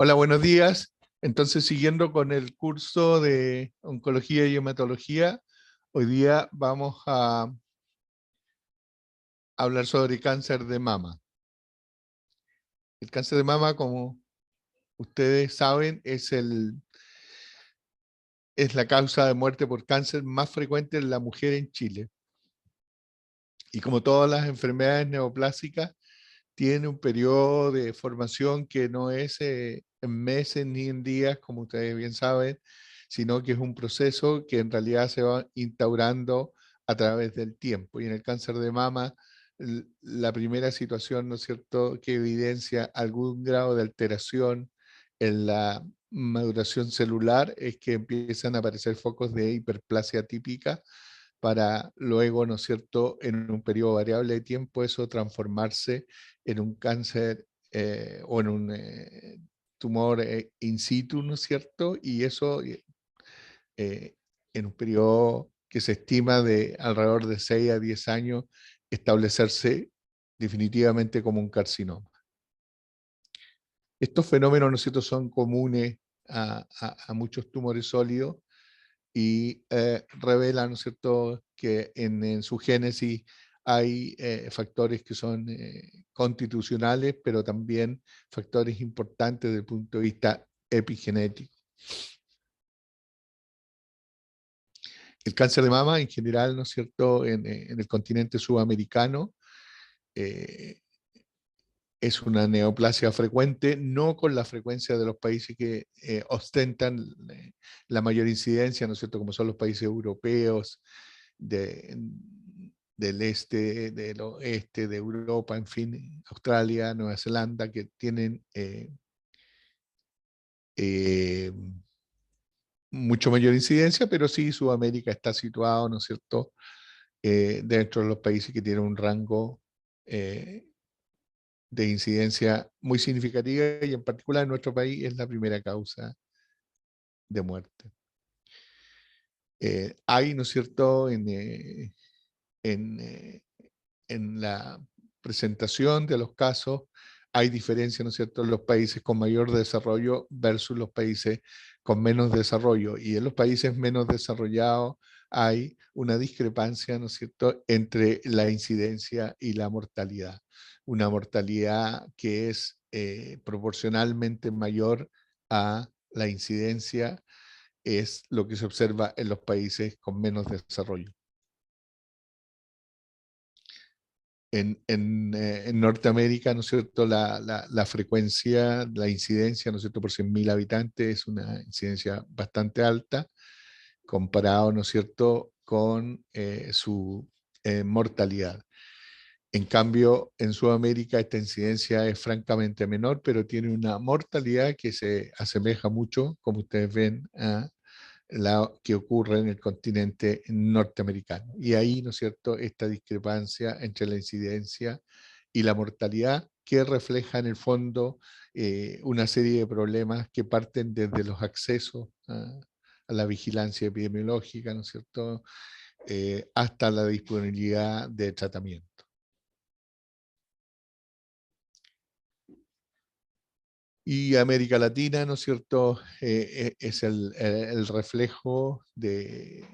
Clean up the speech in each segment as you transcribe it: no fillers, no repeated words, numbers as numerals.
Hola, buenos días. Entonces, siguiendo con el curso de oncología y hematología, hoy día vamos a hablar sobre cáncer de mama. El cáncer de mama, como ustedes saben, es la causa de muerte por cáncer más frecuente en la mujer en Chile. Y como todas las enfermedades neoplásicas, tiene un periodo de formación que no es en meses ni en días, como ustedes bien saben, sino que es un proceso que en realidad se va instaurando a través del tiempo. Y en el cáncer de mama, la primera situación, ¿no es cierto?, que evidencia algún grado de alteración en la maduración celular es que empiezan a aparecer focos de hiperplasia típica para luego, ¿no es cierto?, en un periodo variable de tiempo, eso transformarse en un cáncer o en un tumor in situ, ¿no es cierto? Y eso eh, en un periodo que se estima de alrededor de 6 a 10 años, establecerse definitivamente como un carcinoma. Estos fenómenos, ¿no es cierto?, son comunes a muchos tumores sólidos y revela, ¿no es cierto?, que en su génesis hay factores que son constitucionales, pero también factores importantes desde el punto de vista epigenético. El cáncer de mama en general, ¿no es cierto?, en el continente sudamericano, eh, es una neoplasia frecuente, no con la frecuencia de los países que ostentan la mayor incidencia, ¿no es cierto?, como son los países europeos, de, del este, del oeste, de Europa, en fin, Australia, Nueva Zelanda, que tienen eh, mucho mayor incidencia, pero sí Sudamérica está situado, ¿no es cierto?, dentro de los países que tienen un rango de incidencia muy significativa y en particular en nuestro país es la primera causa de muerte. Hay, ¿no es cierto?, en, eh, en la presentación de los casos hay diferencia, ¿no es cierto?, en los países con mayor desarrollo versus los países con menos desarrollo. Y en los países menos desarrollados hay una discrepancia, ¿no es cierto?, entre la incidencia y la mortalidad. Una mortalidad que es proporcionalmente mayor a la incidencia es lo que se observa en los países con menos desarrollo. En Norteamérica, ¿no es cierto?, la frecuencia, la incidencia, ¿no es cierto?, por 100.000 habitantes es una incidencia bastante alta, comparado, ¿no es cierto?, con su mortalidad. En cambio, en Sudamérica esta incidencia es francamente menor, pero tiene una mortalidad que se asemeja mucho, como ustedes ven, a la que ocurre en el continente norteamericano. Y ahí, ¿no es cierto?, esta discrepancia entre la incidencia y la mortalidad que refleja en el fondo una serie de problemas que parten desde los accesos a la vigilancia epidemiológica, ¿no es cierto?, hasta la disponibilidad de tratamiento. Y América Latina, ¿no es cierto?, es el reflejo de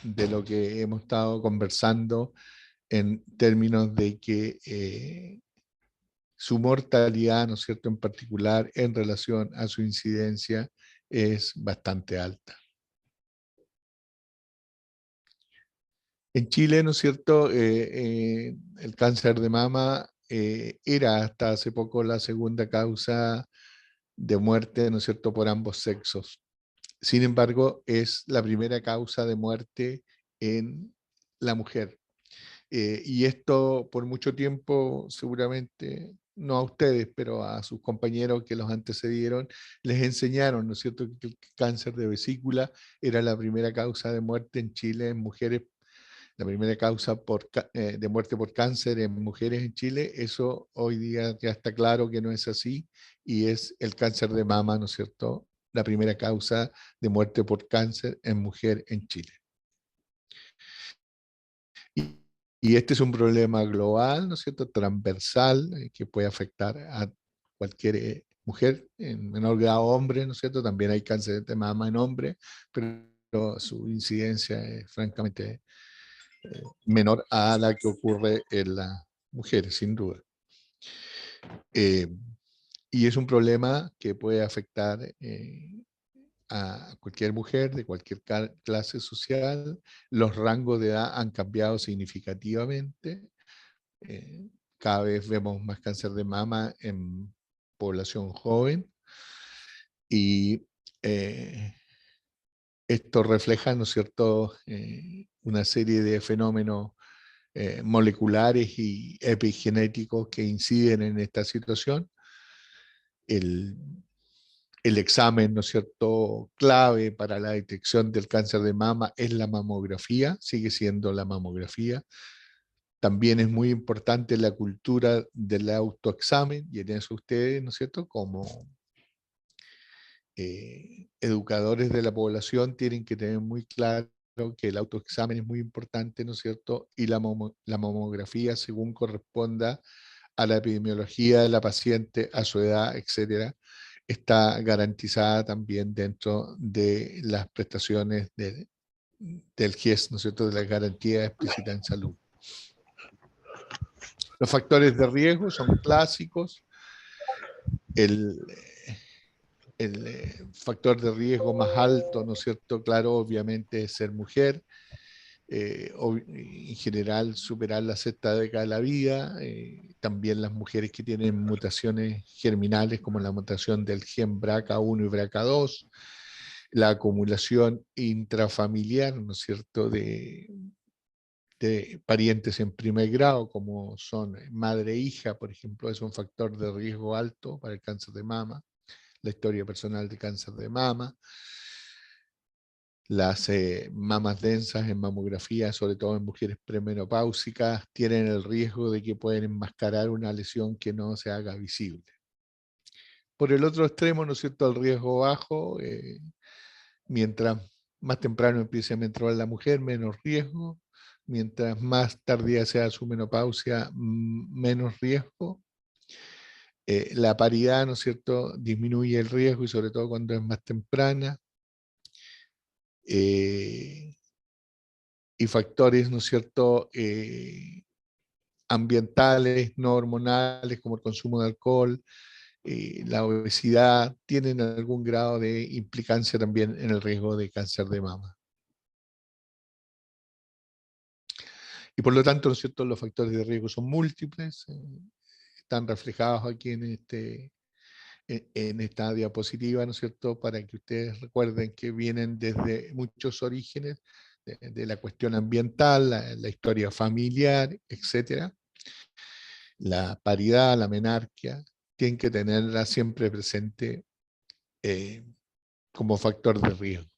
lo que hemos estado conversando en términos de que su mortalidad, ¿no es cierto?, en particular en relación a su incidencia, es bastante alta. En Chile, ¿no es cierto?, el cáncer de mama era hasta hace poco la segunda causa de muerte, ¿no es cierto?, por ambos sexos. Sin embargo, es la primera causa de muerte en la mujer. Y esto por mucho tiempo, seguramente, no a ustedes, pero a sus compañeros que los antecedieron, les enseñaron, ¿no es cierto?, que el cáncer de vesícula era la primera causa de muerte en Chile en mujeres, la primera causa de muerte por cáncer en mujeres en Chile. Eso hoy día ya está claro que no es así y es el cáncer de mama, ¿no es cierto?, la primera causa de muerte por cáncer en mujer en Chile. Y, y este es un problema global, ¿no es cierto?, transversal, que puede afectar a cualquier mujer, en menor grado hombre, ¿no es cierto? También hay cáncer de mama en hombre, pero su incidencia es francamente menor a la que ocurre en las mujeres, sin duda. Eh, y es un problema que puede afectar a cualquier mujer de cualquier clase social. Los rangos de edad han cambiado significativamente. Eh, Cada vez vemos más cáncer de mama en población joven y eh, esto refleja, ¿no es cierto?, una serie de fenómenos moleculares y epigenéticos que inciden en esta situación. El, el examen, ¿no es cierto?, clave para la detección del cáncer de mama es la mamografía, sigue siendo la mamografía. También es muy importante la cultura del autoexamen, y en eso ustedes, ¿no es cierto?, como educadores de la población tienen que tener muy claro que el autoexamen es muy importante, ¿no es cierto? Y la mamografía, según corresponda a la epidemiología de la paciente, a su edad, etcétera, está garantizada también dentro de las prestaciones del GES, ¿no es cierto?, de la garantía explícita en salud. Los factores de riesgo son clásicos. El, factor de riesgo más alto, ¿no es cierto?, claro, obviamente es ser mujer. En general superar la sexta década de la vida, también las mujeres que tienen mutaciones germinales como la mutación del gen BRCA1 y BRCA2, la acumulación intrafamiliar, ¿no es cierto?, de parientes en primer grado, como son madre e hija, por ejemplo, es un factor de riesgo alto para el cáncer de mama, la historia personal de cáncer de mama. Las mamas densas en mamografía, sobre todo en mujeres premenopáusicas, tienen el riesgo de que pueden enmascarar una lesión que no se haga visible. Por el otro extremo, ¿no es cierto?, el riesgo bajo, mientras más temprano empiece a menstruar la mujer, menos riesgo. Mientras más tardía sea su menopausia, menos riesgo. La paridad, ¿no es cierto?, disminuye el riesgo y sobre todo cuando es más temprana. Y factores, ¿no es cierto?, ambientales, no hormonales, como el consumo de alcohol, la obesidad, tienen algún grado de implicancia también en el riesgo de cáncer de mama. Y por lo tanto, ¿no es cierto?, los factores de riesgo son múltiples, están reflejados aquí en esta diapositiva, ¿no es cierto?, para que ustedes recuerden que vienen desde muchos orígenes, de la cuestión ambiental, la historia familiar, etcétera. La paridad, la menarquia, tienen que tenerla siempre presente como factor de riesgo.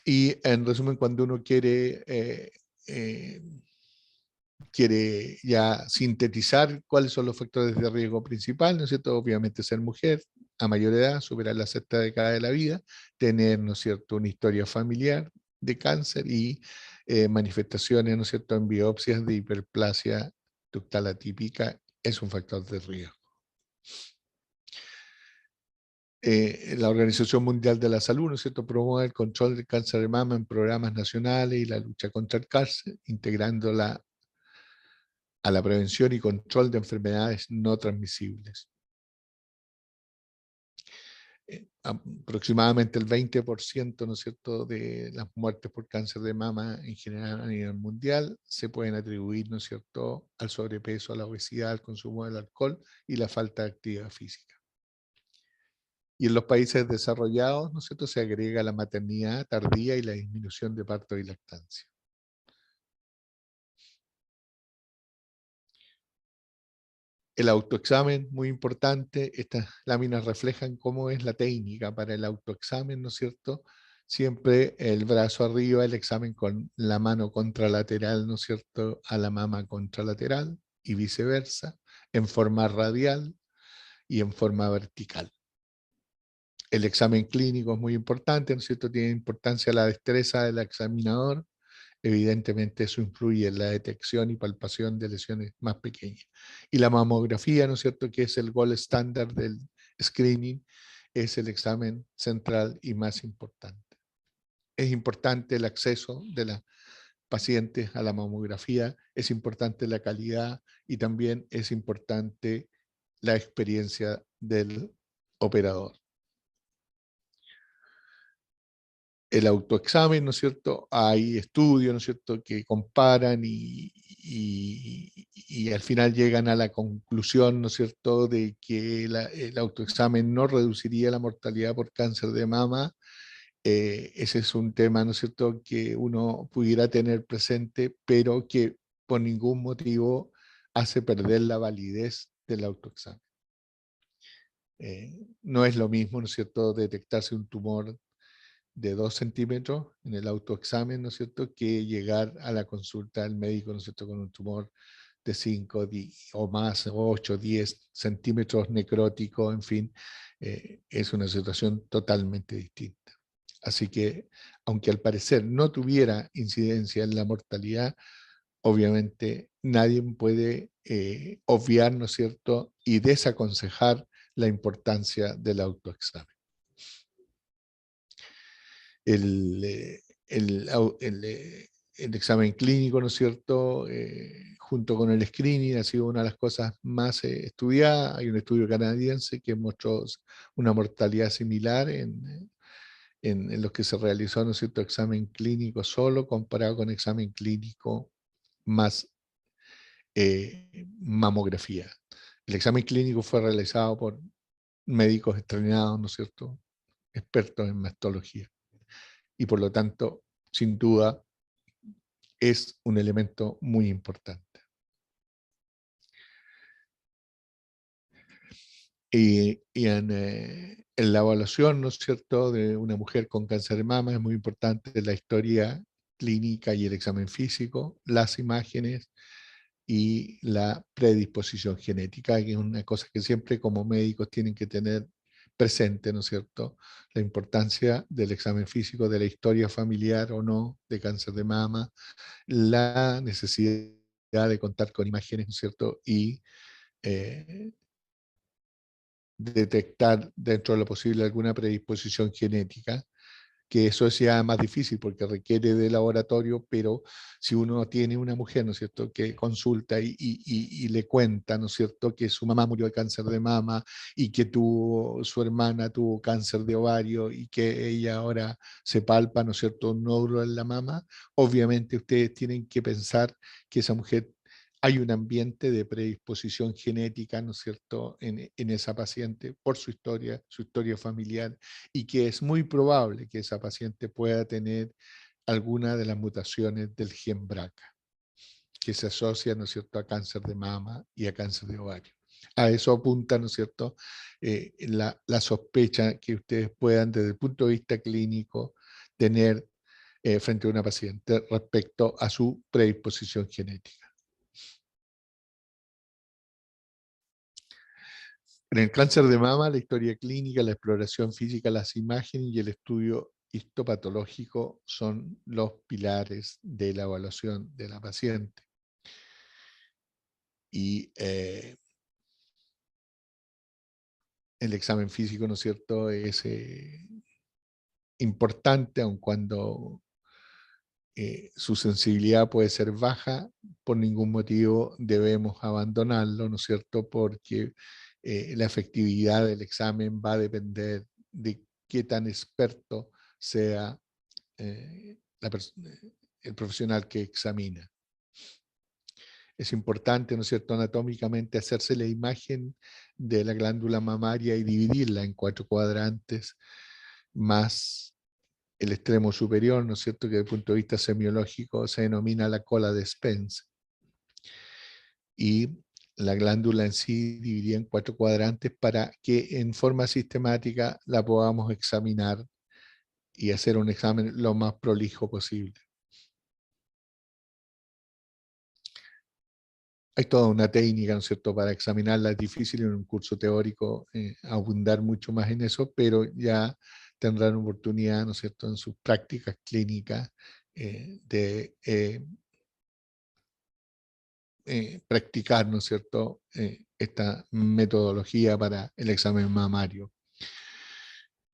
Y en resumen, cuando uno quiere ya sintetizar cuáles son los factores de riesgo principal, ¿no es cierto? Obviamente ser mujer a mayor edad, superar la sexta década de la vida, tener, ¿no es cierto?, una historia familiar de cáncer y manifestaciones, ¿no es cierto?, en biopsias de hiperplasia ductal atípica es un factor de riesgo. La Organización Mundial de la Salud, ¿no es cierto?, promueve el control del cáncer de mama en programas nacionales y la lucha contra el cáncer, integrándola a la prevención y control de enfermedades no transmisibles. Aproximadamente el 20%, ¿no es cierto?, de las muertes por cáncer de mama en general a nivel mundial se pueden atribuir, ¿no es cierto?, al sobrepeso, a la obesidad, al consumo del alcohol y la falta de actividad física. Y en los países desarrollados, ¿no es cierto?, se agrega la maternidad tardía y la disminución de parto y lactancia. El autoexamen, muy importante. Estas láminas reflejan cómo es la técnica para el autoexamen, ¿no es cierto? Siempre el brazo arriba, el examen con la mano contralateral, ¿no es cierto?, a la mama contralateral y viceversa, en forma radial y en forma vertical. El examen clínico es muy importante, ¿no es cierto? Tiene importancia la destreza del examinador evidentemente eso influye en la detección y palpación de lesiones más pequeñas. Y la mamografía, ¿no es cierto?, que es el gold estándar del screening, es el examen central y más importante. Es importante el acceso de las pacientes a la mamografía, es importante la calidad y también es importante la experiencia del operador. El autoexamen, ¿no es cierto? Hay estudios, ¿no es cierto?, que comparan y al final llegan a la conclusión, ¿no es cierto?, de que el autoexamen no reduciría la mortalidad por cáncer de mama. Ese es un tema, ¿no es cierto?, que uno pudiera tener presente, pero que por ningún motivo hace perder la validez del autoexamen. No es lo mismo, ¿no es cierto?, detectarse un tumor de 2 centímetros en el autoexamen, ¿no es cierto?, que llegar a la consulta del médico, ¿no es cierto?, con un tumor de 5 o más, 8, 10 centímetros necrótico, en fin, es una situación totalmente distinta. Así que, aunque al parecer no tuviera incidencia en la mortalidad, obviamente nadie puede obviar, ¿no es cierto?, y desaconsejar la importancia del autoexamen. El, el examen clínico, ¿no es cierto?, junto con el screening ha sido una de las cosas más estudiadas. Hay un estudio canadiense que mostró una mortalidad similar en los que se realizó, ¿no es cierto?, examen clínico solo comparado con examen clínico más mamografía. El examen clínico fue realizado por médicos estrenados, ¿no es cierto?, expertos en mastología. Y por lo tanto, sin duda, es un elemento muy importante. Y en la evaluación, ¿no es cierto?, de una mujer con cáncer de mama es muy importante la historia clínica y el examen físico, las imágenes y la predisposición genética, que es una cosa que siempre como médicos tienen que tener presente, ¿no es cierto?, la importancia del examen físico, de la historia familiar o no de cáncer de mama, la necesidad de contar con imágenes, ¿no es cierto?, y eh, detectar dentro de lo posible alguna predisposición genética, que eso sea más difícil porque requiere de laboratorio, pero si uno tiene una mujer, ¿no es cierto?, que consulta y le cuenta, ¿no es cierto?, que su mamá murió de cáncer de mama y que su hermana tuvo cáncer de ovario y que ella ahora se palpa, ¿no es cierto?, un nódulo en la mama, obviamente ustedes tienen que pensar que esa mujer hay un ambiente de predisposición genética, ¿no es cierto?, en esa paciente por su historia familiar, y que es muy probable que esa paciente pueda tener alguna de las mutaciones del gen BRCA, que se asocia, ¿no es cierto?, a cáncer de mama y a cáncer de ovario. A eso apunta, ¿no es cierto?, la sospecha que ustedes puedan, desde el punto de vista clínico, tener frente a una paciente respecto a su predisposición genética. En el cáncer de mama, la historia clínica, la exploración física, las imágenes y el estudio histopatológico son los pilares de la evaluación de la paciente. Y el examen físico, ¿no es cierto?, es importante, aun cuando su sensibilidad puede ser baja, por ningún motivo debemos abandonarlo, ¿no es cierto?, porque la efectividad del examen va a depender de qué tan experto sea el profesional que examina. Es importante, ¿no es cierto?, anatómicamente hacerse la imagen de la glándula mamaria y dividirla en 4 cuadrantes, más el extremo superior, ¿no es cierto?, que desde el punto de vista semiológico se denomina la cola de Spence. Y la glándula en sí dividida en 4 cuadrantes para que en forma sistemática la podamos examinar y hacer un examen lo más prolijo posible. Hay toda una técnica, ¿no es cierto?, para examinarla. Es difícil en un curso teórico abundar mucho más en eso, pero ya tendrán oportunidad, ¿no es cierto?, en sus prácticas clínicas practicar, ¿no es cierto?, esta metodología para el examen mamario.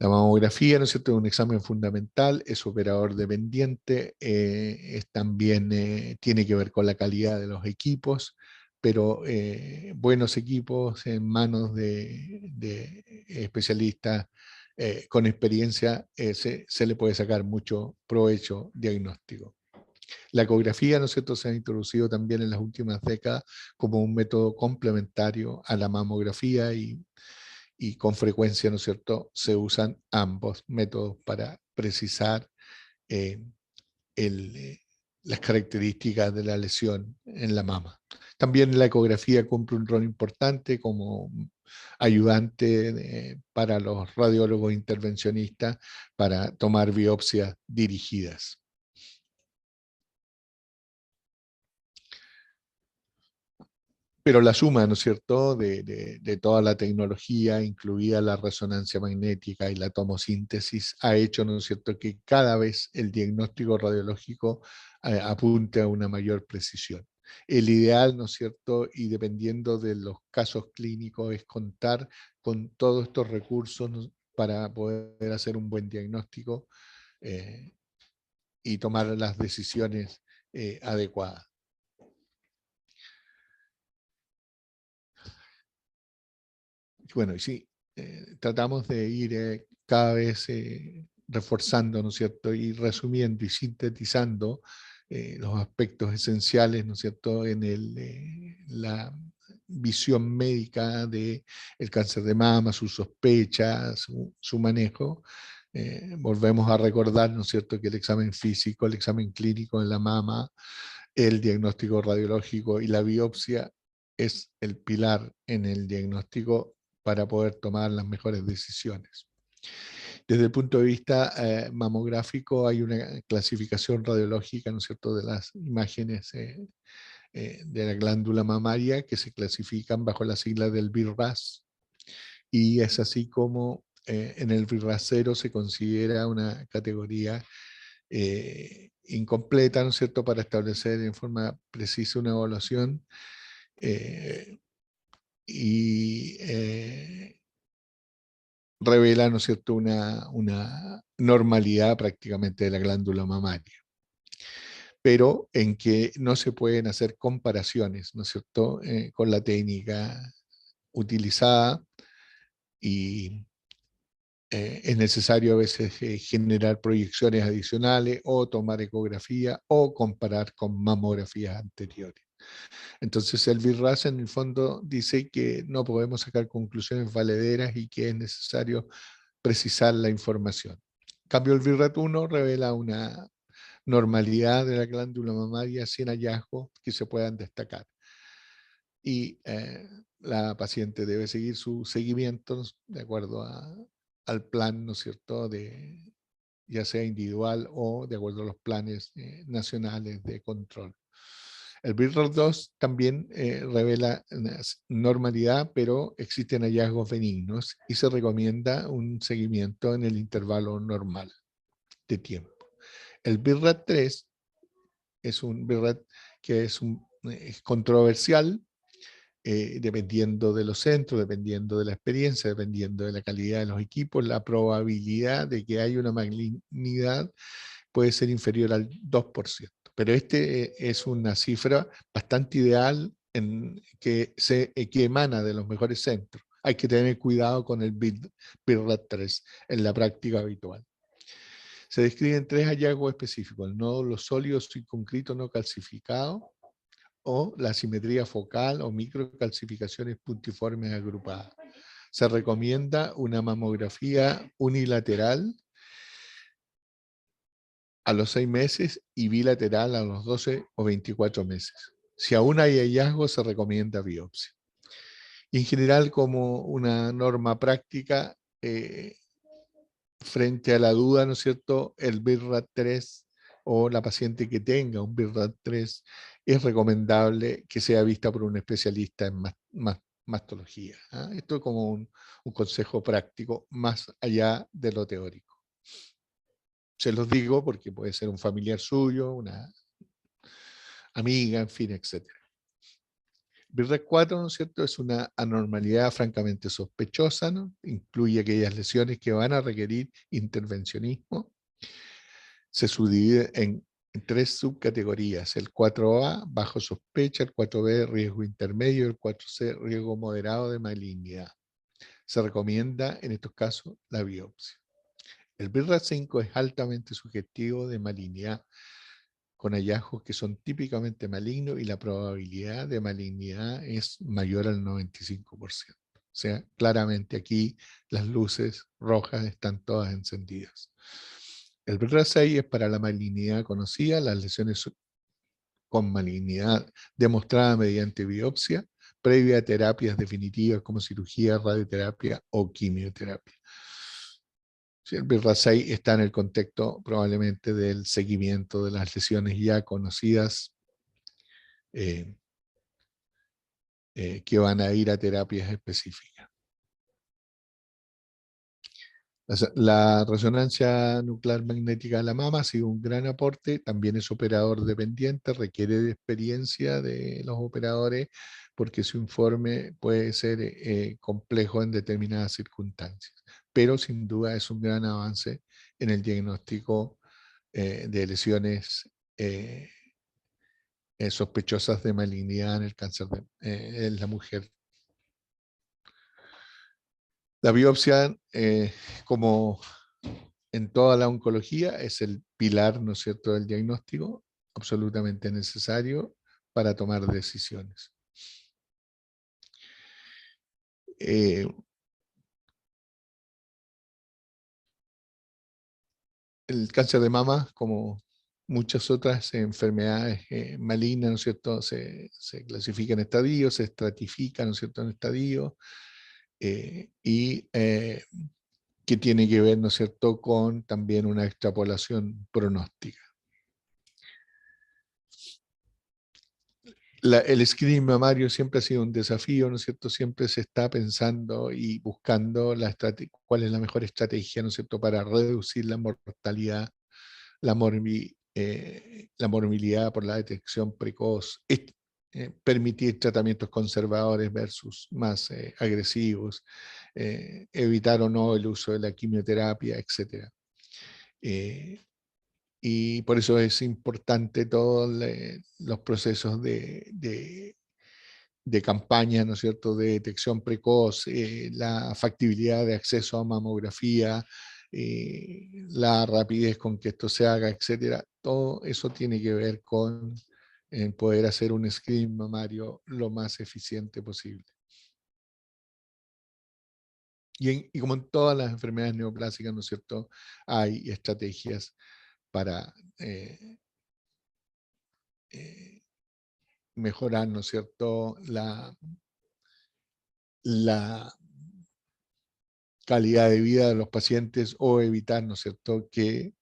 La mamografía, ¿no es cierto?, es un examen fundamental, es operador dependiente, es también tiene que ver con la calidad de los equipos, pero buenos equipos en manos de especialistas con experiencia se le puede sacar mucho provecho diagnóstico. La ecografía, ¿no es cierto?, se ha introducido también en las últimas décadas como un método complementario a la mamografía y con frecuencia, ¿no es cierto?, se usan ambos métodos para precisar eh, el, eh, las características de la lesión en la mama. También la ecografía cumple un rol importante como ayudante para los radiólogos intervencionistas para tomar biopsias dirigidas. Pero la suma, ¿no es cierto?, de toda la tecnología, incluida la resonancia magnética y la tomosíntesis, ha hecho, ¿no es cierto?, que cada vez el diagnóstico radiológico apunte a una mayor precisión. El ideal, ¿no es cierto?, y dependiendo de los casos clínicos, es contar con todos estos recursos, ¿no?, para poder hacer un buen diagnóstico y tomar las decisiones adecuadas. Bueno, y sí, tratamos de ir cada vez reforzando, ¿no es cierto?, y resumiendo y sintetizando los aspectos esenciales, ¿no es cierto?, en la visión médica del cáncer de mama, su sospecha, su manejo. Volvemos a recordar, ¿no es cierto?, que el examen físico, el examen clínico en la mama, el diagnóstico radiológico y la biopsia es el pilar en el diagnóstico para poder tomar las mejores decisiones. Desde el punto de vista mamográfico hay una clasificación radiológica, ¿no es cierto?, de las imágenes de la glándula mamaria que se clasifican bajo la sigla del BIRAS, y es así como en el BIRAS 0 se considera una categoría incompleta, ¿no es cierto?, para establecer en forma precisa una evaluación y revela, ¿no es cierto?, una normalidad prácticamente de la glándula mamaria, pero en que no se pueden hacer comparaciones, ¿no es cierto?, con la técnica utilizada y es necesario a veces generar proyecciones adicionales o tomar ecografía o comparar con mamografías anteriores. Entonces el BIRAS en el fondo dice que no podemos sacar conclusiones valederas y que es necesario precisar la información. En cambio, el BIRAT-1 revela una normalidad de la glándula mamaria sin hallazgos que se puedan destacar. Y la paciente debe seguir su seguimiento de acuerdo al plan, ¿no es cierto?, ya sea individual o de acuerdo a los planes nacionales de control. El BIRAT-2 también revela una normalidad, pero existen hallazgos benignos y se recomienda un seguimiento en el intervalo normal de tiempo. El BIRAT-3 es un BIRAT que es controversial, dependiendo de los centros, dependiendo de la experiencia, dependiendo de la calidad de los equipos, la probabilidad de que haya una malignidad puede ser inferior al 2%. Pero este es una cifra bastante ideal que emana de los mejores centros. Hay que tener cuidado con el BIRAT-3 en la práctica habitual. Se describen tres hallazgos específicos: el nódulo sólido circunscrito no calcificado, o la asimetría focal o microcalcificaciones puntiformes agrupadas. Se recomienda una mamografía unilateral a los 6 meses y bilateral a los 12 o 24 meses. Si aún hay hallazgos, se recomienda biopsia. Y en general, como una norma práctica, frente a la duda, ¿no es cierto?, el BIRAT-3 o la paciente que tenga un BIRAT-3 es recomendable que sea vista por un especialista en mastología. Esto es como un consejo práctico más allá de lo teórico. Se los digo porque puede ser un familiar suyo, una amiga, en fin, etc. BRAF 4, ¿no es cierto?, es una anormalidad francamente sospechosa, ¿no? Incluye aquellas lesiones que van a requerir intervencionismo. Se subdivide en tres subcategorías: el 4A, bajo sospecha; el 4B, riesgo intermedio; y el 4C, riesgo moderado de malignidad. Se recomienda en estos casos la biopsia. El BRAF 5 es altamente sugestivo de malignidad, con hallazgos que son típicamente malignos, y la probabilidad de malignidad es mayor al 95%. O sea, claramente aquí las luces rojas están todas encendidas. El BRAF 6 es para la malignidad conocida, las lesiones con malignidad demostrada mediante biopsia, previa a terapias definitivas como cirugía, radioterapia o quimioterapia. El BRAF6 está en el contexto probablemente del seguimiento de las lesiones ya conocidas que van a ir a terapias específicas. La resonancia nuclear magnética de la mama ha sido un gran aporte, también es operador dependiente, requiere de experiencia de los operadores porque su informe puede ser complejo en determinadas circunstancias, pero sin duda es un gran avance en el diagnóstico de lesiones sospechosas de malignidad en el cáncer en la mujer. La biopsia, como en toda la oncología, es el pilar, ¿no es cierto?, del diagnóstico, absolutamente necesario para tomar decisiones. El cáncer de mama, como muchas otras enfermedades malignas, ¿no es cierto?, se clasifica en estadios, se estratifica, ¿no es cierto?, en estadios, y que tiene que ver, ¿no es cierto?, con también una extrapolación pronóstica. El screening mamario siempre ha sido un desafío, ¿no es cierto? Siempre se está pensando y buscando cuál es la mejor estrategia, ¿no es cierto?, para reducir la mortalidad, la morbilidad por la detección precoz, permitir tratamientos conservadores versus más agresivos, evitar o no el uso de la quimioterapia, etc. Y por eso es importante todos los procesos de campaña, ¿no es cierto?, de detección precoz, la factibilidad de acceso a mamografía, la rapidez con que esto se haga, etcétera. Todo eso tiene que ver con poder hacer un screening mamario lo más eficiente posible. Y como en todas las enfermedades neoplásicas, ¿no es cierto?, hay estrategias para mejorar, ¿no es cierto?, la calidad de vida de los pacientes, o evitar, ¿no es cierto?, que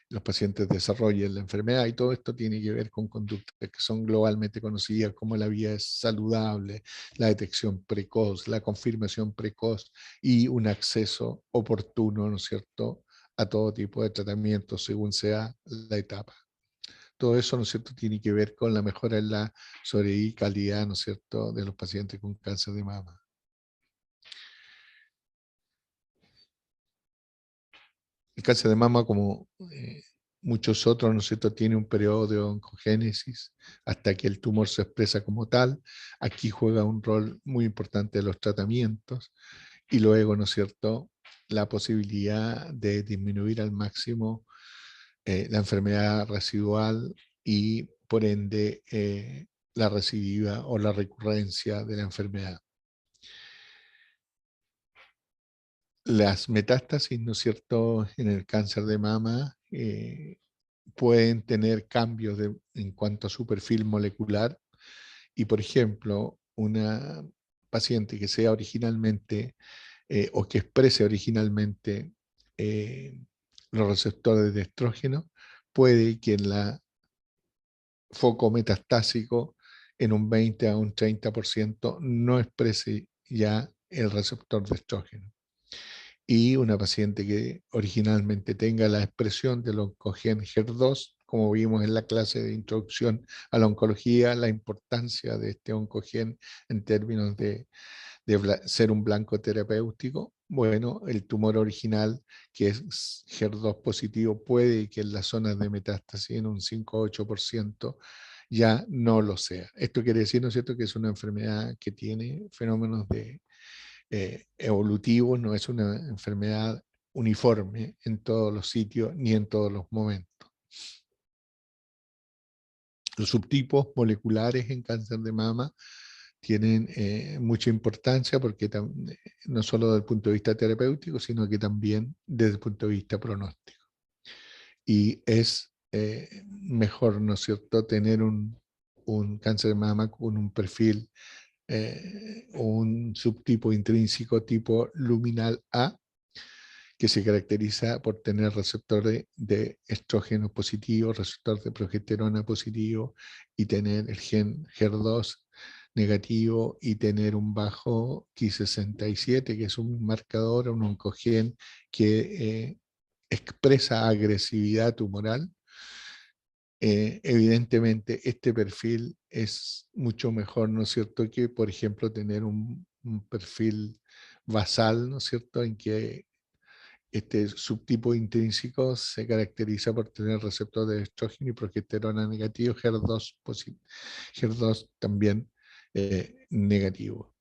los pacientes desarrollen la enfermedad. Y todo esto tiene que ver con conductas que son globalmente conocidas como la vida saludable, la detección precoz, la confirmación precoz y un acceso oportuno, ¿no es cierto?, a todo tipo de tratamientos según sea la etapa. Todo eso, ¿no es cierto?, tiene que ver con la mejora en la sobrevida y calidad, ¿no es cierto?, de los pacientes con cáncer de mama. El cáncer de mama, como muchos otros, ¿no es cierto?, tiene un periodo de oncogénesis hasta que el tumor se expresa como tal. Aquí juega un rol muy importante los tratamientos, y luego, ¿no es cierto?, la posibilidad de disminuir al máximo la enfermedad residual y, por ende, la recidiva o la recurrencia de la enfermedad. Las metástasis, ¿no es cierto?, en el cáncer de mama pueden tener cambios en cuanto a su perfil molecular, y, por ejemplo, una paciente que sea originalmente o que exprese originalmente eh, los receptores de estrógeno, puede que en la foco metastásico en un 20 a un 30% no exprese ya el receptor de estrógeno. y una paciente que originalmente tenga la expresión del oncogen HER2, como vimos en la clase de introducción a la oncología, la importancia de este oncogen en términos de ser un blanco terapéutico. Bueno, el tumor original, que es HER2 positivo, puede que en las zonas de metástasis en un 5 o 8% ya no lo sea. Esto quiere decir, ¿no es cierto?, que es una enfermedad que tiene fenómenos evolutivos, no es una enfermedad uniforme en todos los sitios ni en todos los momentos. Los subtipos moleculares en cáncer de mama tienen mucha importancia porque no solo desde el punto de vista terapéutico, sino que también desde el punto de vista pronóstico. Y es mejor, ¿no es cierto?, tener un cáncer de mama con un perfil, un subtipo intrínseco tipo luminal A, que se caracteriza por tener receptores de estrógeno positivo, receptor de progesterona positivo, y tener el gen HER2 negativo y tener un bajo Ki67, que es un marcador, un oncogen que expresa agresividad tumoral. Evidentemente este perfil es mucho mejor, ¿no es cierto?, que por ejemplo tener un perfil basal, ¿no es cierto?, en que este subtipo intrínseco se caracteriza por tener receptor de estrógeno y progesterona negativo, HER2, HER2 también negativo.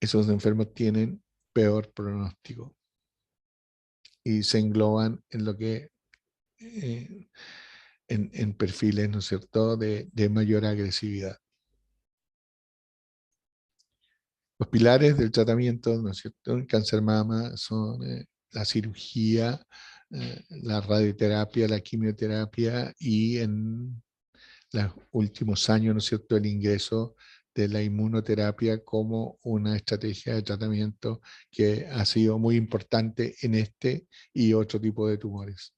Esos enfermos tienen peor pronóstico y se engloban en lo que en perfiles, ¿no es cierto?, de mayor agresividad. Los pilares del tratamiento, ¿no es cierto?, en cáncer mama son la cirugía, la radioterapia, la quimioterapia y en los últimos años, ¿no es cierto?, el ingreso de la inmunoterapia como una estrategia de tratamiento que ha sido muy importante en este y otro tipo de tumores.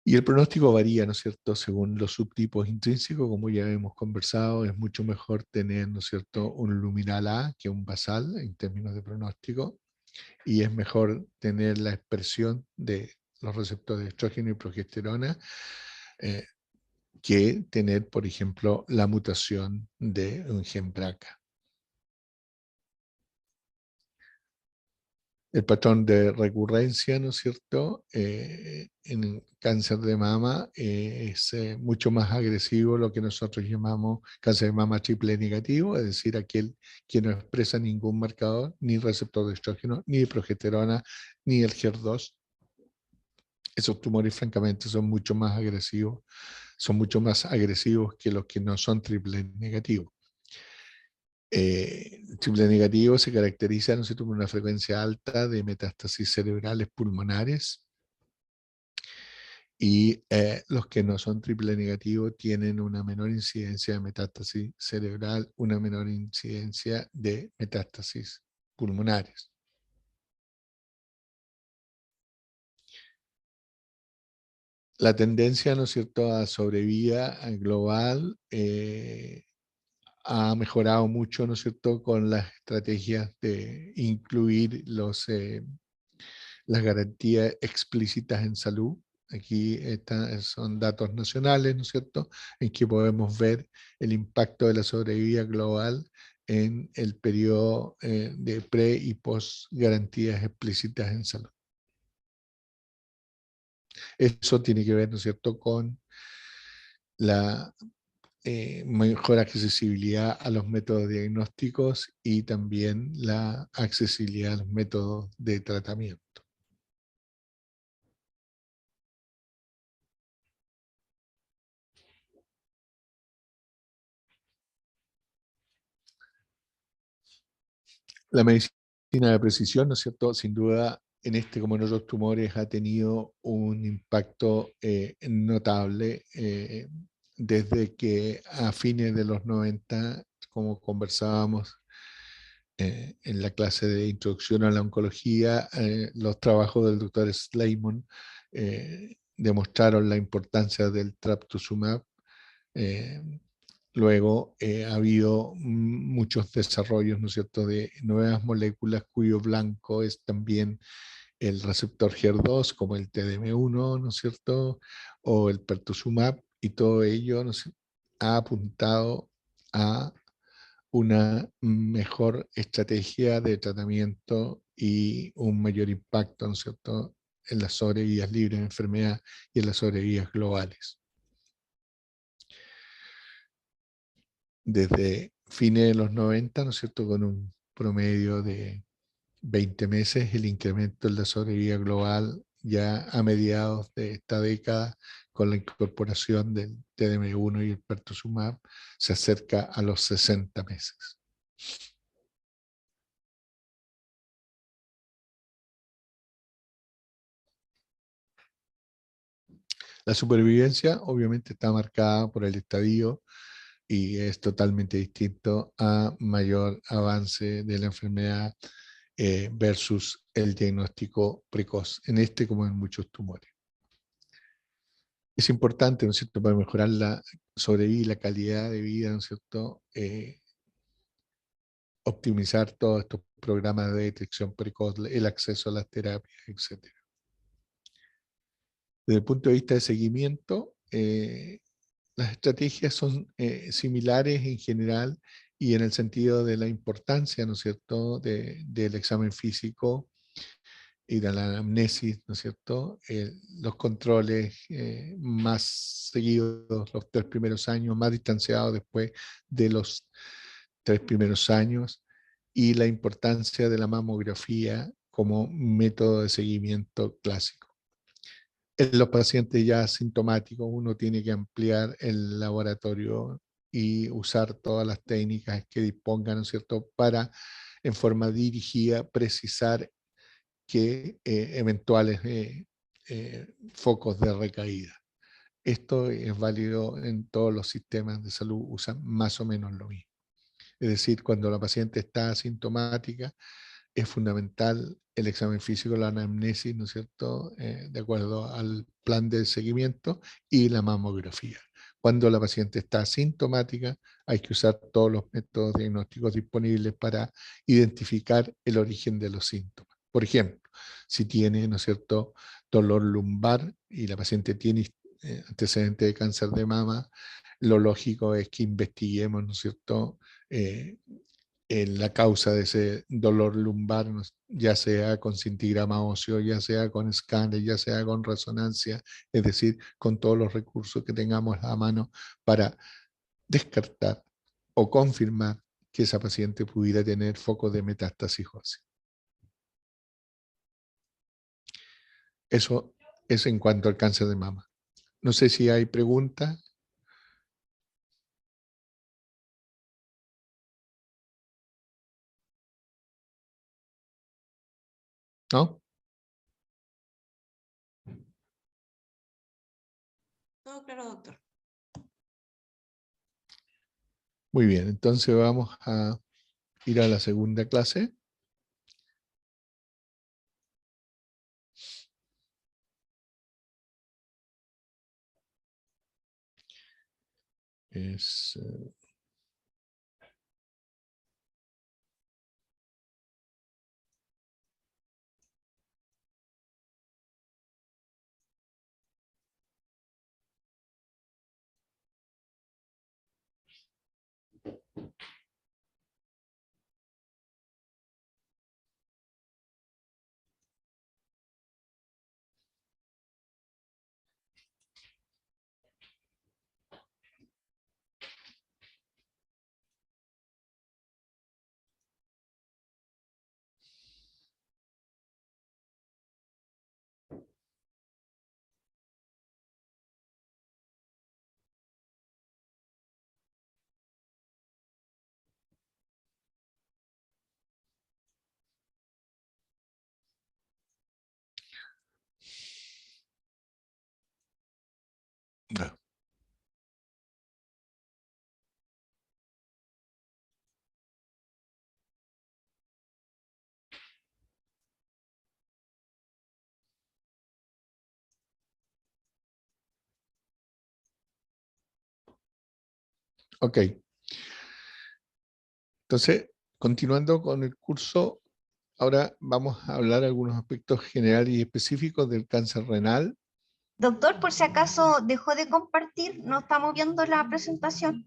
Y el pronóstico varía, ¿no es cierto?, según los subtipos intrínsecos, como ya hemos conversado, es mucho mejor tener, ¿no es cierto?, un luminal A que un basal en términos de pronóstico, y es mejor tener la expresión de los receptores de estrógeno y progesterona eh, que tener, por ejemplo, la mutación de un gen BRCA. El patrón de recurrencia, ¿no es cierto?, en cáncer de mama es mucho más agresivo, lo que nosotros llamamos cáncer de mama triple negativo, es decir, aquel que no expresa ningún marcador, ni receptor de estrógeno, ni de progesterona, ni el HER2. Esos tumores, francamente, son mucho más agresivos que los que no son triple negativos. Triple negativo se caracteriza, ¿no es cierto?, por una frecuencia alta de metástasis cerebrales pulmonares, y los que no son triple negativo tienen una menor incidencia de metástasis cerebral, una menor incidencia de metástasis pulmonares. La tendencia, ¿no es cierto?, a sobrevida global ha mejorado mucho, ¿no es cierto?, con las estrategias de incluir las garantías explícitas en salud. Aquí son datos nacionales, ¿no es cierto?, en que podemos ver el impacto de la sobrevida global en el periodo de pre y post garantías explícitas en salud. Eso tiene que ver, ¿no es cierto?, con la mejor accesibilidad a los métodos diagnósticos y también la accesibilidad a los métodos de tratamiento. La medicina de precisión, ¿no es cierto?, sin duda, en este como en otros tumores, ha tenido un impacto notable desde que a fines de los 90, como conversábamos en la clase de introducción a la oncología, los trabajos del doctor Sleiman demostraron la importancia del trastuzumab Luego ha habido muchos desarrollos, ¿no es cierto?, de nuevas moléculas cuyo blanco es también el receptor HER2, como el TDM1, ¿no es cierto?, o el pertuzumab, y todo ello, ¿no es cierto?, ha apuntado a una mejor estrategia de tratamiento y un mayor impacto, ¿no es cierto?, en las sobrevidas libres de enfermedad y en las sobrevidas globales. Desde fines de los 90, ¿no es cierto?, con un promedio de 20 meses, el incremento en la sobrevida global ya a mediados de esta década, con la incorporación del TDM1 y el pertuzumab, se acerca a los 60 meses. La supervivencia obviamente está marcada por el estadio y es totalmente distinto a mayor avance de la enfermedad versus el diagnóstico precoz, en este como en muchos tumores. Es importante, ¿no es cierto?, para mejorar la sobrevida y la calidad de vida, ¿no es cierto?, optimizar todos estos programas de detección precoz, el acceso a las terapias, etc. Desde el punto de vista de seguimiento, las estrategias son similares en general y en el sentido de la importancia, ¿no es cierto?, del examen físico y de la anamnesis, ¿no es cierto?, los controles más seguidos los 3 primeros años, más distanciados después de los 3 primeros años, y la importancia de la mamografía como método de seguimiento clásico. En los pacientes ya asintomáticos uno tiene que ampliar el laboratorio y usar todas las técnicas que dispongan, ¿no es cierto?, para en forma dirigida precisar que eventuales focos de recaída. Esto es válido en todos los sistemas de salud, usan más o menos lo mismo. Es decir, cuando la paciente está asintomática, es fundamental el examen físico, la anamnesis, ¿no es cierto?, de acuerdo al plan de seguimiento, y la mamografía. Cuando la paciente está asintomática, hay que usar todos los métodos diagnósticos disponibles para identificar el origen de los síntomas. Por ejemplo, si tiene, ¿no es cierto?, dolor lumbar y la paciente tiene antecedente de cáncer de mama, lo lógico es que investiguemos, ¿no es cierto?, la causa de ese dolor lumbar, ya sea con cintigrama óseo, ya sea con escáner, ya sea con resonancia, es decir, con todos los recursos que tengamos a mano para descartar o confirmar que esa paciente pudiera tener focos de metástasis ósea. Eso es en cuanto al cáncer de mama. No sé si hay preguntas. ¿No? Todo claro, doctor. Muy bien, entonces vamos a ir a la segunda clase. Es... no. Ok. Entonces, continuando con el curso, ahora vamos a hablar algunos aspectos generales y específicos del cáncer renal. Doctor, por si acaso dejó de compartir, no estamos viendo la presentación.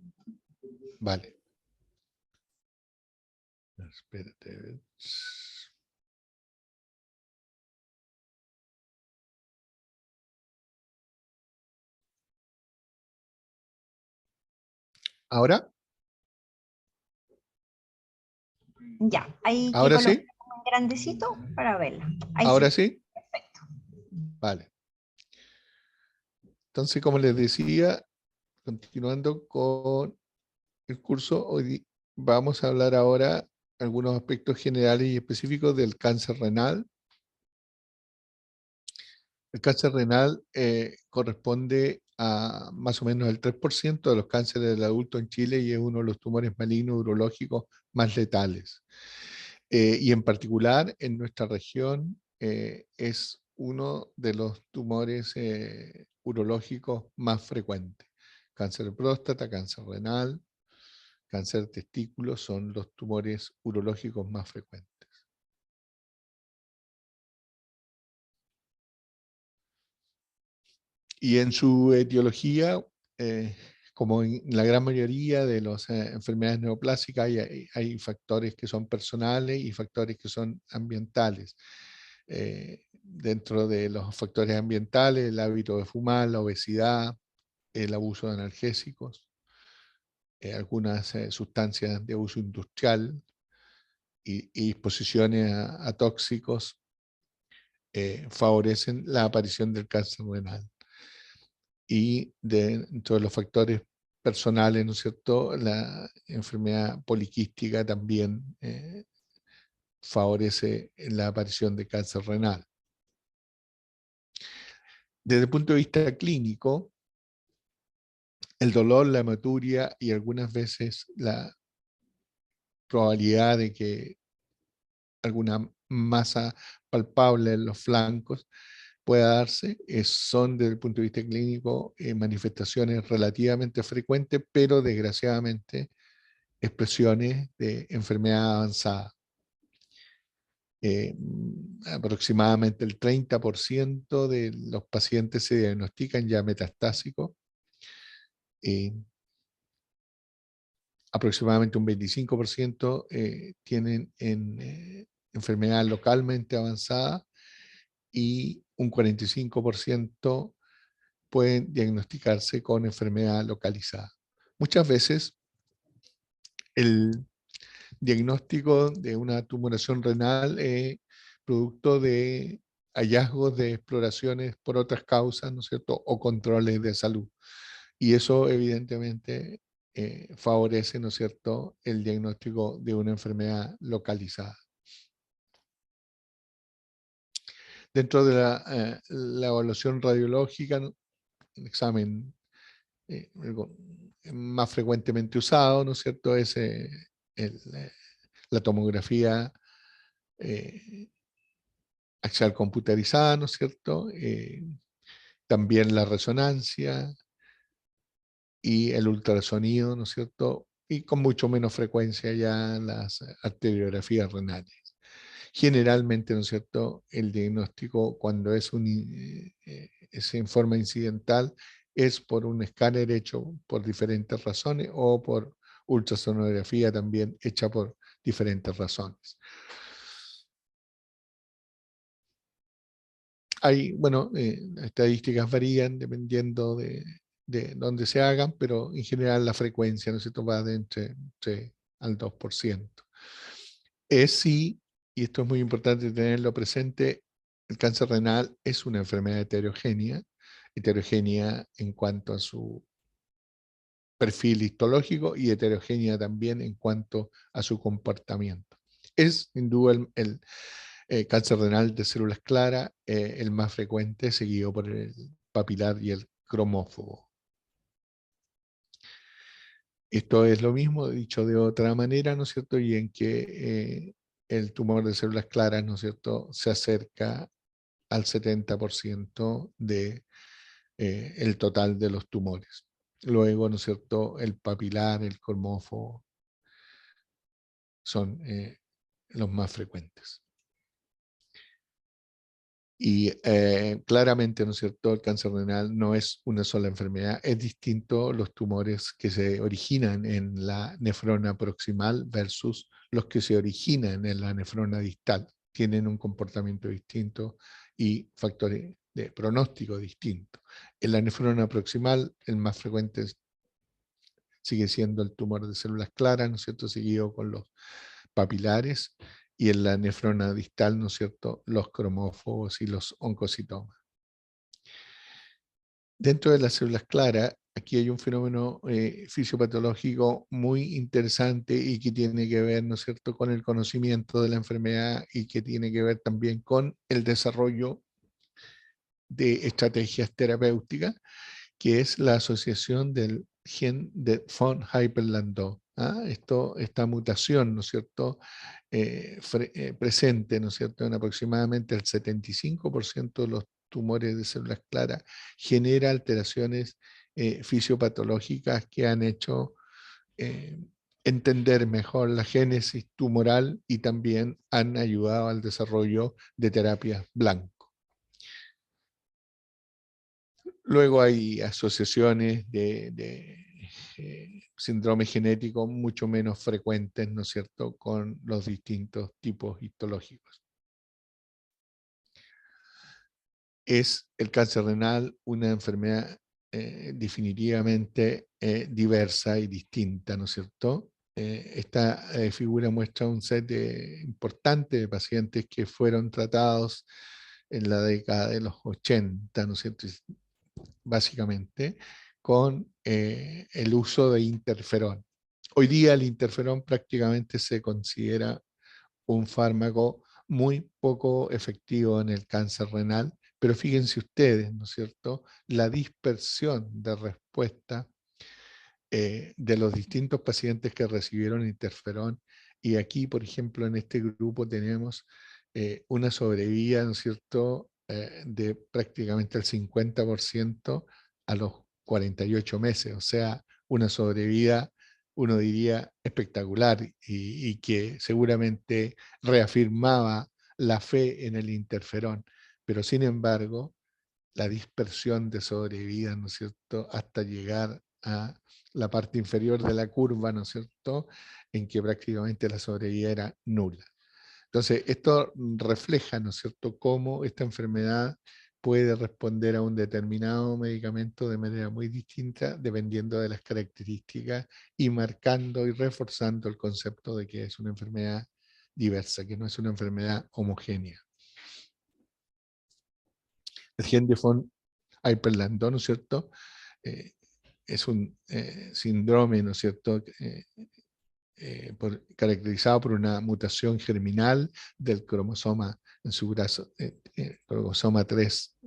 Vale. Espérate. ¿Ahora? Ya, hay que ¿Ahora colocar sí? un grandecito para verla. Ahí ¿Ahora sí, sí? perfecto. Vale. Entonces, como les decía, continuando con el curso, vamos a hablar ahora algunos aspectos generales y específicos del cáncer renal. El cáncer renal corresponde a más o menos el 3% de los cánceres del adulto en Chile y es uno de los tumores malignos urológicos más letales. Y en particular en nuestra región es uno de los tumores urológicos más frecuentes. Cáncer de próstata, cáncer renal, cáncer de testículos son los tumores urológicos más frecuentes. Y en su etiología, como en la gran mayoría de las enfermedades neoplásicas, hay factores que son personales y factores que son ambientales. Dentro de los factores ambientales, el hábito de fumar, la obesidad, el abuso de analgésicos, algunas sustancias de uso industrial y exposiciones a tóxicos favorecen la aparición del cáncer renal. Y dentro de los factores personales, ¿no es cierto?, la enfermedad poliquística también favorece la aparición de cáncer renal. Desde el punto de vista clínico, el dolor, la hematuria y algunas veces la probabilidad de que alguna masa palpable en los flancos pueda darse, son desde el punto de vista clínico manifestaciones relativamente frecuentes, pero desgraciadamente expresiones de enfermedad avanzada. Aproximadamente el 30% de los pacientes se diagnostican ya metastásicos. Aproximadamente un 25% tienen enfermedad localmente avanzada y un 45% pueden diagnosticarse con enfermedad localizada. Muchas veces el diagnóstico de una tumoración renal es producto de hallazgos de exploraciones por otras causas, ¿no es cierto?, o controles de salud. Y eso evidentemente favorece, ¿no es cierto?, el diagnóstico de una enfermedad localizada. Dentro de la evaluación radiológica, el examen más frecuentemente usado, ¿no es cierto?, es la tomografía axial computarizada, ¿no es cierto? También la resonancia y el ultrasonido, ¿no es cierto? Y con mucho menos frecuencia ya las arteriografías renales. Generalmente, ¿no es cierto?, el diagnóstico cuando es en forma incidental es por un escáner hecho por diferentes razones o por ultrasonografía también hecha por diferentes razones. Hay, bueno, estadísticas varían dependiendo de dónde se hagan, pero en general la frecuencia, ¿no es cierto?, va de entre al 2%. Es sí, y esto es muy importante tenerlo presente, el cáncer renal es una enfermedad heterogénea en cuanto a su perfil histológico y heterogénea también en cuanto a su comportamiento. Es sin duda el cáncer renal de células claras el más frecuente, seguido por el papilar y el cromófobo. Esto es lo mismo, dicho de otra manera, ¿no es cierto? Y en que el tumor de células claras, ¿no es cierto?, se acerca al 70% de el total de los tumores. Luego, ¿no es cierto?, el papilar, el cromóforo son los más frecuentes. Y claramente, ¿no es cierto?, el cáncer renal no es una sola enfermedad, es distinto los tumores que se originan en la nefrona proximal versus los que se originan en la nefrona distal. Tienen un comportamiento distinto y factores de pronóstico distintos. En la nefrona proximal, el más frecuente sigue siendo el tumor de células claras, ¿no es cierto?, seguido con los papilares, y en la nefrona distal, ¿no es cierto?, los cromófobos y los oncocitomas. Dentro de las células claras, aquí hay un fenómeno fisiopatológico muy interesante y que tiene que ver, ¿no es cierto?, con el conocimiento de la enfermedad y que tiene que ver también con el desarrollo de estrategias terapéuticas, que es la asociación del gen de von Hippel-Lindau. Esta mutación, ¿no es cierto?, presente, ¿no es cierto?, en aproximadamente el 75% de los tumores de células claras, genera alteraciones fisiopatológicas que han hecho entender mejor la génesis tumoral y también han ayudado al desarrollo de terapias blanco. Luego hay asociaciones de síndromes genéticos mucho menos frecuentes, ¿no es cierto?, con los distintos tipos histológicos. ¿Es el cáncer renal una enfermedad definitivamente diversa y distinta, ¿no es cierto? Esta figura muestra un set importante de pacientes que fueron tratados en la década de los 80, ¿no es cierto?, básicamente, con el uso de interferón. Hoy día el interferón prácticamente se considera un fármaco muy poco efectivo en el cáncer renal, pero fíjense ustedes, ¿no es cierto?, la dispersión de respuesta de los distintos pacientes que recibieron interferón. Y aquí, por ejemplo, en este grupo tenemos una sobrevida, ¿no es cierto?, de prácticamente el 50% a los 48 meses, o sea, una sobrevida, uno diría, espectacular y que seguramente reafirmaba la fe en el interferón. Pero sin embargo, la dispersión de sobrevida, ¿no es cierto?, hasta llegar a la parte inferior de la curva, ¿no es cierto?, en que prácticamente la sobrevida era nula. Entonces, esto refleja, ¿no es cierto?, cómo esta enfermedad puede responder a un determinado medicamento de manera muy distinta dependiendo de las características y marcando y reforzando el concepto de que es una enfermedad diversa, que no es una enfermedad homogénea. El gen de von Hippel-Lindau, ¿no es cierto?, es un síndrome, ¿no es cierto?, caracterizado por una mutación germinal del cromosoma en su brazo, cromosoma 3,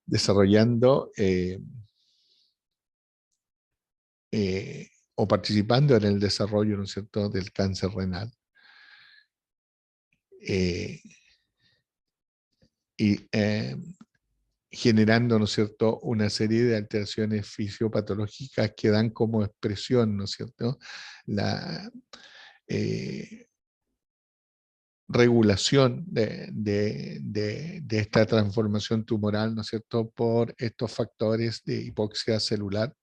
desarrollando o participando en el desarrollo, ¿no es cierto?, del cáncer renal. Y generando, ¿no es cierto?, una serie de alteraciones fisiopatológicas que dan como expresión, ¿no es cierto?, la regulación de esta transformación tumoral, ¿no es cierto?, por estos factores de hipoxia celular,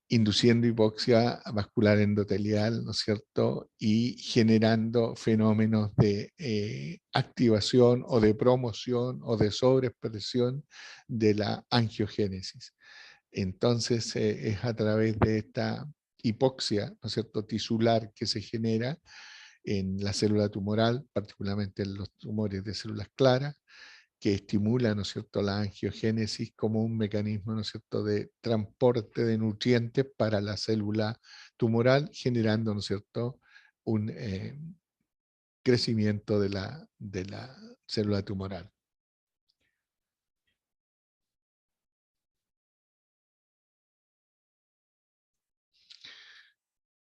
induciendo hipoxia vascular endotelial, ¿no es cierto?, y generando fenómenos de activación o de promoción o de sobreexpresión de la angiogénesis. Entonces, es a través de esta hipoxia, ¿no es cierto?, tisular que se genera en la célula tumoral, particularmente en los tumores de células claras, que estimula, ¿no es cierto?, la angiogénesis como un mecanismo, ¿no es cierto?, de transporte de nutrientes para la célula tumoral, generando, ¿no es cierto?, un crecimiento de la célula tumoral.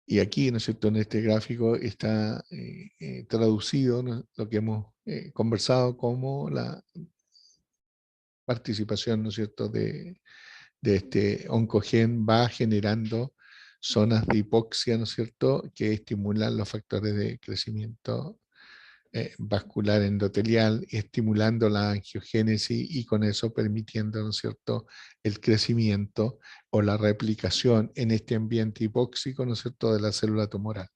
Y aquí, ¿no es cierto?, en este gráfico está traducido, ¿no?, lo que hemos conversado como la participación, ¿no es cierto?, de de este oncogen va generando zonas de hipoxia, ¿no es cierto?, que estimulan los factores de crecimiento vascular endotelial, estimulando la angiogénesis y con eso permitiendo, ¿no es cierto?, el crecimiento o la replicación en este ambiente hipóxico, ¿no es cierto?, de la célula tumoral.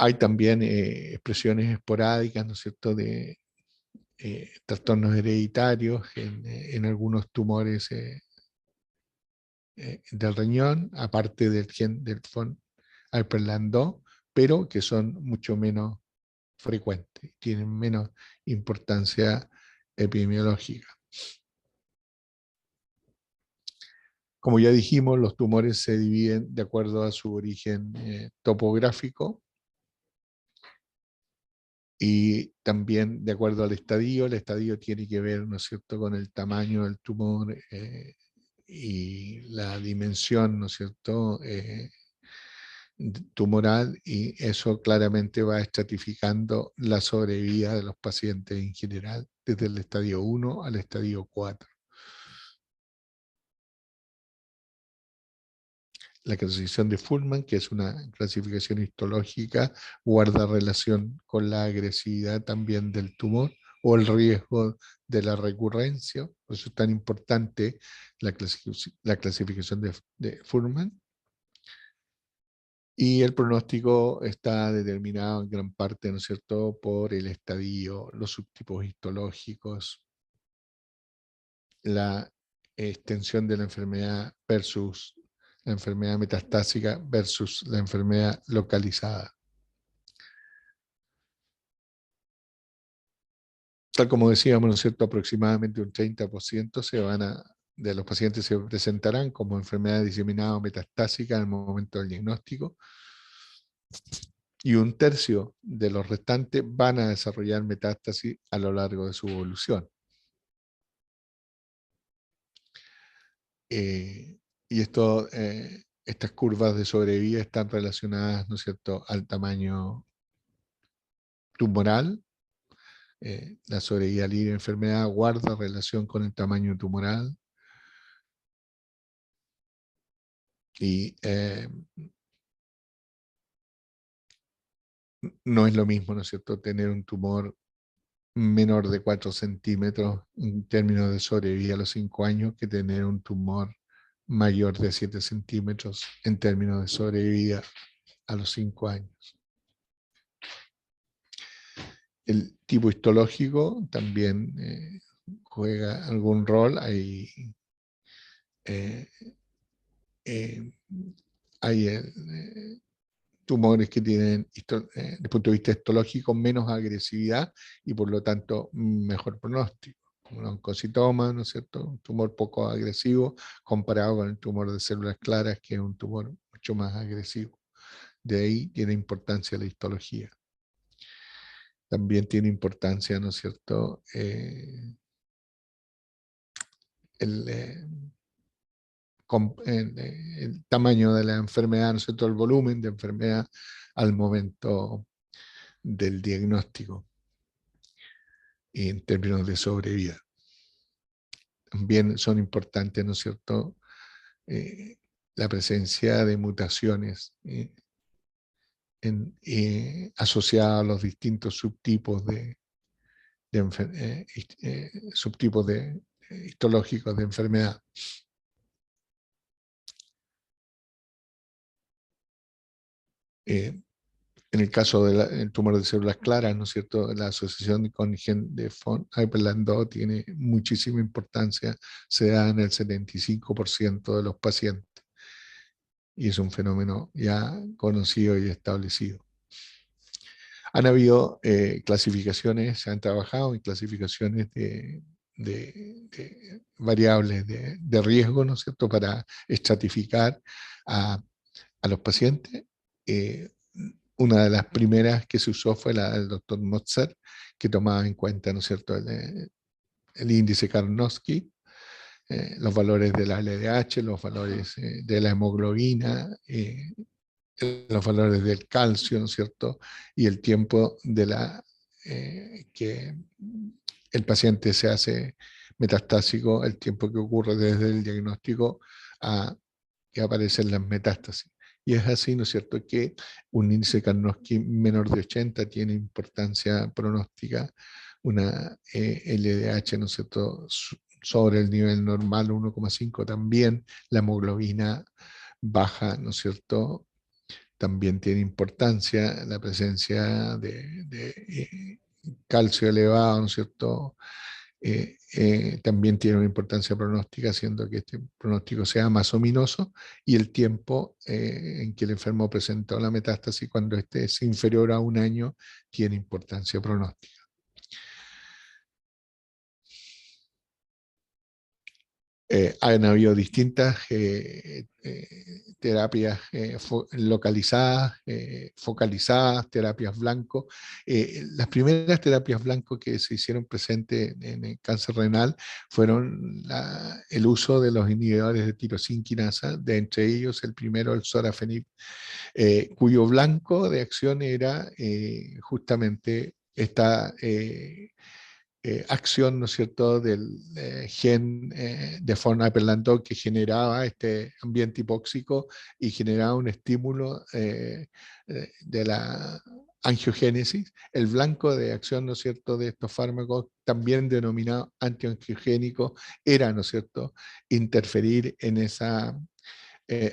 Hay también expresiones esporádicas, ¿no es cierto?, de trastornos hereditarios en algunos tumores del riñón, aparte del gen del von Hippel-Lindau, pero que son mucho menos frecuentes, tienen menos importancia epidemiológica. Como ya dijimos, los tumores se dividen de acuerdo a su origen topográfico y también de acuerdo al estadio. El estadio tiene que ver, ¿no es cierto?, con el tamaño del tumor y la dimensión, ¿no es cierto?, tumoral, y eso claramente va estratificando la sobrevida de los pacientes en general, desde el estadio 1 al estadio 4. La clasificación de Fuhrman, que es una clasificación histológica, guarda relación con la agresividad también del tumor o el riesgo de la recurrencia. Por eso es tan importante la clasificación de Fuhrman. Y el pronóstico está determinado en gran parte, ¿no es cierto?, por el estadio, los subtipos histológicos, la extensión de la enfermedad versus la enfermedad metastásica versus la enfermedad localizada. Tal como decíamos, ¿no es cierto?, aproximadamente un 30% de los pacientes se presentarán como enfermedad diseminada o metastásica en el momento del diagnóstico, y un tercio de los restantes van a desarrollar metástasis a lo largo de su evolución. Y estas curvas de sobrevida están relacionadas, ¿no es cierto?, al tamaño tumoral. La sobrevida libre de enfermedad guarda relación con el tamaño tumoral. Y no es lo mismo, ¿no es cierto?, tener un tumor menor de 4 centímetros en términos de sobrevida a los 5 años que tener un tumor mayor de 7 centímetros en términos de sobrevida a los 5 años. El tipo histológico también juega algún rol. Hay tumores que tienen, desde el punto de vista histológico, menos agresividad y por lo tanto mejor pronóstico. Como un oncocitoma, ¿no es cierto?, un tumor poco agresivo comparado con el tumor de células claras, que es un tumor mucho más agresivo. De ahí tiene importancia la histología. También tiene importancia, ¿no es cierto?, el tamaño de la enfermedad, ¿no es cierto?, el volumen de enfermedad al momento del diagnóstico y en términos de sobrevida. También son importantes, ¿no es cierto?, la presencia de mutaciones asociadas a los distintos subtipos subtipos histológicos de enfermedad. En el caso del tumor de células claras, ¿no es cierto?, la asociación con gen de von Hippel-Lindau tiene muchísima importancia, se da en el 75% de los pacientes, y es un fenómeno ya conocido y establecido. Han habido clasificaciones, se han trabajado en clasificaciones de variables de riesgo, ¿no es cierto?, para estratificar a los pacientes. Una de las primeras que se usó fue la del doctor Mozart, que tomaba en cuenta, ¿no es cierto?, el índice Karnofsky, los valores de la LDH, los valores de la hemoglobina, los valores del calcio, ¿no es cierto?, y el tiempo de la que el paciente se hace metastásico el tiempo que ocurre desde el diagnóstico a que aparecen las metástasis. Y es así, ¿no es cierto?, que un índice Karnofsky menor de 80 tiene importancia pronóstica, una LDH, ¿no es cierto?, sobre el nivel normal 1,5 también, la hemoglobina baja, ¿no es cierto?, también tiene importancia la presencia de calcio elevado, ¿no es cierto?, también tiene una importancia pronóstica, haciendo que este pronóstico sea más ominoso, y el tiempo en que el enfermo presentó la metástasis, cuando este es inferior a 1 año, tiene importancia pronóstica. Han habido distintas terapias localizadas, focalizadas, terapias blanco. Las primeras terapias blanco que se hicieron presentes en el cáncer renal fueron el uso de los inhibidores de tirosina quinasa, de entre ellos el primero, el sorafenib, cuyo blanco de acción era justamente esta acción, ¿no es cierto?, del gen de von Apel-Landau, que generaba este ambiente hipóxico y generaba un estímulo de la angiogénesis. El blanco de acción, ¿no es cierto?, de estos fármacos, también denominado antiangiogénico, era, ¿no es cierto?, interferir en esa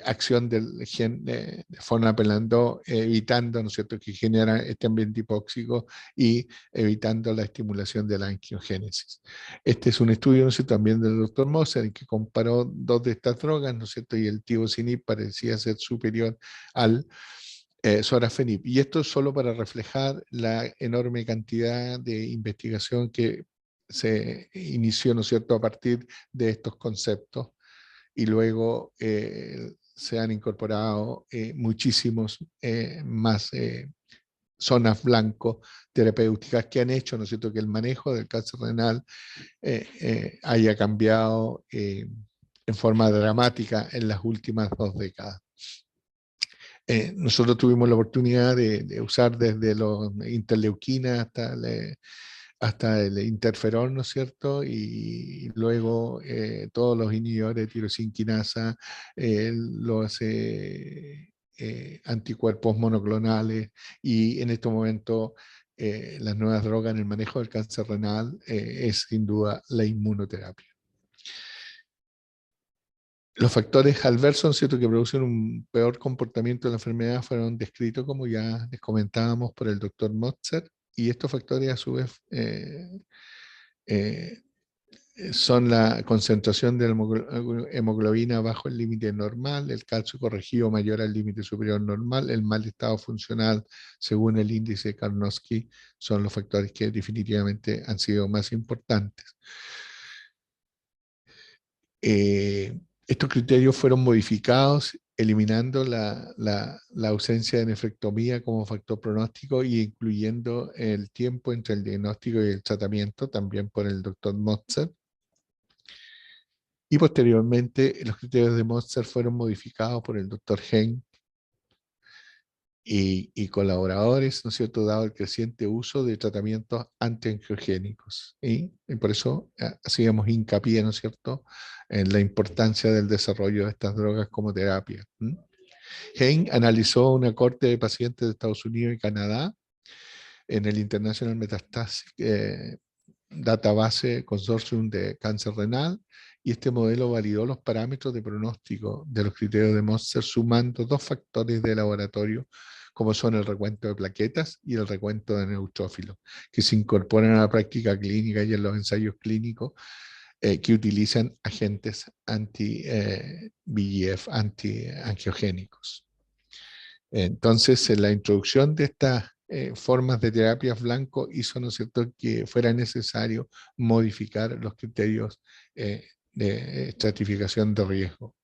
acción del gen de von Apel-Landau, evitando, ¿no es cierto?, que genera este ambiente hipóxico y evitando la estimulación de la angiogénesis. Este es un estudio, ¿no es cierto?, también del Dr. Moser, en que comparó dos de estas drogas, ¿no es cierto?, y el tivozinib parecía ser superior al sorafenib. Y esto es solo para reflejar la enorme cantidad de investigación que se inició, ¿no es cierto?, a partir de estos conceptos, y luego se han incorporado muchísimos más zonas blanco terapéuticas que han hecho, ¿no es cierto?, que el manejo del cáncer renal haya cambiado en forma dramática en las últimas 2 décadas. Nosotros tuvimos la oportunidad de usar desde los interleuquinas hasta el interferón, ¿no es cierto?, y luego todos los inhibidores de tirosina quinasa, los anticuerpos monoclonales, y en este momento las nuevas drogas en el manejo del cáncer renal es sin duda la inmunoterapia. Los factores adversos, ¿cierto?, que producen un peor comportamiento de la enfermedad fueron descritos, como ya les comentábamos, por el doctor Motzer, y estos factores a su vez son la concentración de la hemoglobina bajo el límite normal, el calcio corregido mayor al límite superior normal, el mal estado funcional según el índice de Karnofsky, son los factores que definitivamente han sido más importantes. Estos criterios fueron modificados, eliminando la ausencia de nefrectomía como factor pronóstico y incluyendo el tiempo entre el diagnóstico y el tratamiento, también por el doctor Motzer. Y posteriormente los criterios de Motzer fueron modificados por el doctor Hein y colaboradores, ¿no es cierto?, dado el creciente uso de tratamientos antiangiogénicos. Y por eso hacíamos hincapié, ¿no es cierto?, en la importancia del desarrollo de estas drogas como terapia. Hein analizó una corte de pacientes de Estados Unidos y Canadá en el International Metastatic Database Consortium de Cáncer Renal, y este modelo validó los parámetros de pronóstico de los criterios de Motzer, sumando 2 factores de laboratorio, como son el recuento de plaquetas y el recuento de neutrófilos, que se incorporan a la práctica clínica y en los ensayos clínicos que utilizan agentes anti-VEGF, anti-angiogénicos. Entonces, la introducción de estas formas de terapias blanco hizo, ¿no es cierto?, que fuera necesario modificar los criterios de estratificación de riesgo.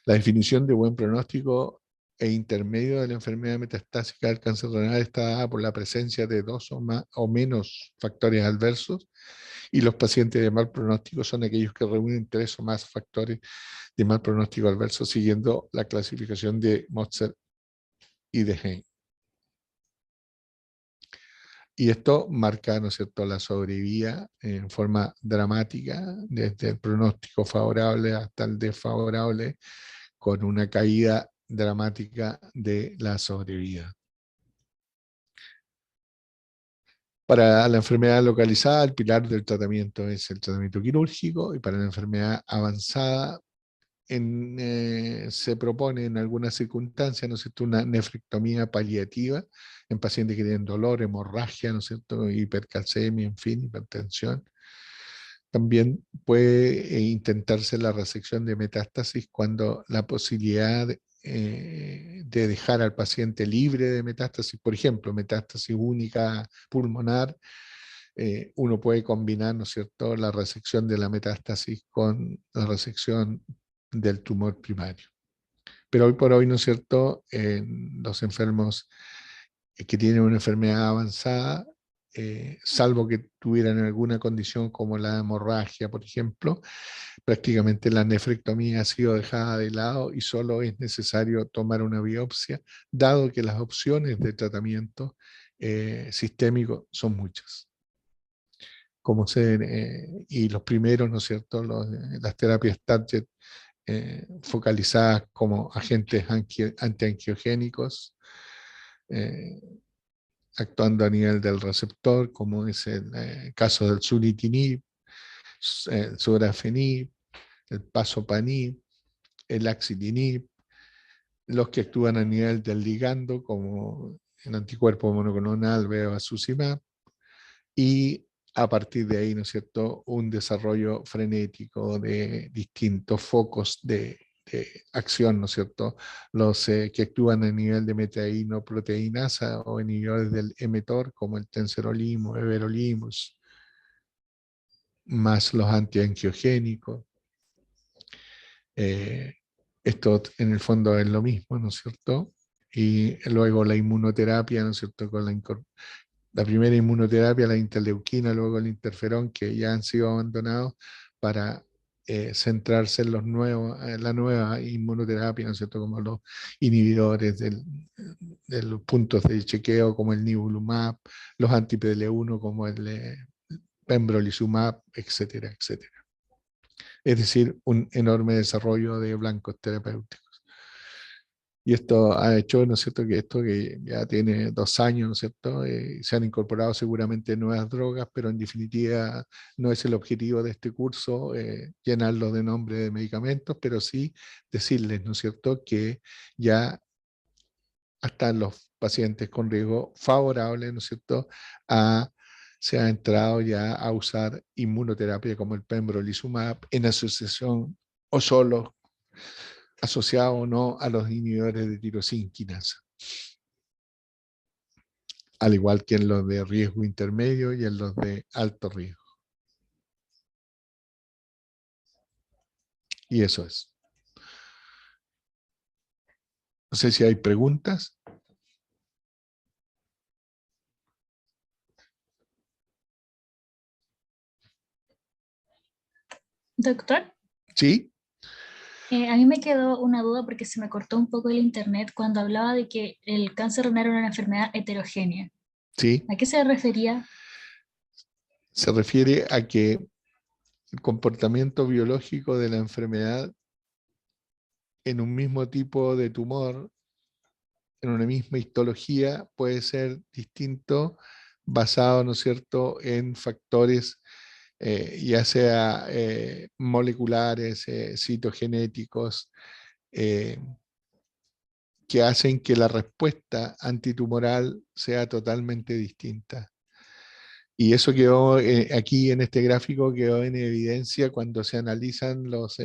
La definición de buen pronóstico e intermedio de la enfermedad metastásica del cáncer renal está dada por la presencia de 2 o menos factores adversos, y los pacientes de mal pronóstico son aquellos que reúnen 3 o más factores de mal pronóstico adverso, siguiendo la clasificación de Motzer y de Hein. Y esto marca, ¿no es cierto?, la sobrevida en forma dramática, desde el pronóstico favorable hasta el desfavorable, con una caída dramática de la sobrevida. Para la enfermedad localizada, el pilar del tratamiento es el tratamiento quirúrgico, y para la enfermedad avanzada se propone en algunas circunstancias, ¿no es cierto?, una nefrectomía paliativa en pacientes que tienen dolor, hemorragia, ¿no es cierto?, hipercalcemia, en fin, hipertensión. También puede intentarse la resección de metástasis cuando la posibilidad de dejar al paciente libre de metástasis, por ejemplo, metástasis única pulmonar, uno puede combinar, ¿no es cierto?, la resección de la metástasis con la resección del tumor primario. Pero hoy por hoy, ¿no es cierto?, los enfermos que tienen una enfermedad avanzada, salvo que tuvieran alguna condición como la hemorragia, por ejemplo, prácticamente la nefrectomía ha sido dejada de lado y solo es necesario tomar una biopsia, dado que las opciones de tratamiento sistémico son muchas. Y los primeros, ¿no es cierto?, las terapias target focalizadas como agentes antiangiogénicos, actuando a nivel del receptor, como es el caso del sunitinib, el sorafenib, el pazopanib, el axitinib, los que actúan a nivel del ligando, como el anticuerpo monoclonal bevacizumab, y a partir de ahí, ¿no es cierto?, un desarrollo frenético de distintos focos de acción, ¿no es cierto?, los que actúan a nivel de meteinoproteinasa o inhibidores del mTOR, como el tenserolimus, everolimus, más los antiangiogénicos. Esto en el fondo es lo mismo, ¿no es cierto? Y luego la inmunoterapia, ¿no es cierto?, con la primera inmunoterapia, la interleuquina, luego el interferón, que ya han sido abandonados para centrarse en la nueva inmunoterapia, ¿no es cierto?, como los inhibidores de los puntos de chequeo, como el nivolumab, los anti-PDL1, como el pembrolizumab, etcétera, etcétera. Es decir, un enorme desarrollo de blancos terapéuticos. Y esto ha hecho, ¿no es cierto?, que esto que ya tiene 2 años, ¿no es cierto?, se han incorporado seguramente nuevas drogas, pero en definitiva no es el objetivo de este curso llenarlo de nombre de medicamentos, pero sí decirles, ¿no es cierto?, que ya hasta los pacientes con riesgo favorable, ¿no es cierto?, se ha entrado ya a usar inmunoterapia como el pembrolizumab en asociación o solo, asociado o no a los inhibidores de tirosina quinasa, al igual que en los de riesgo intermedio y en los de alto riesgo. Y eso es. No sé si hay preguntas. Doctor, ¿Sí? a mí me quedó una duda porque se me cortó un poco el internet cuando hablaba de que el cáncer renal era una enfermedad heterogénea. Sí. ¿A qué se refería? Se refiere a que el comportamiento biológico de la enfermedad en un mismo tipo de tumor, en una misma histología, puede ser distinto basado, ¿no es cierto?, en factores ya sea moleculares, citogenéticos, eh, que hacen que la respuesta antitumoral sea totalmente distinta. Y eso quedó aquí en este gráfico, quedó en evidencia cuando se analizan los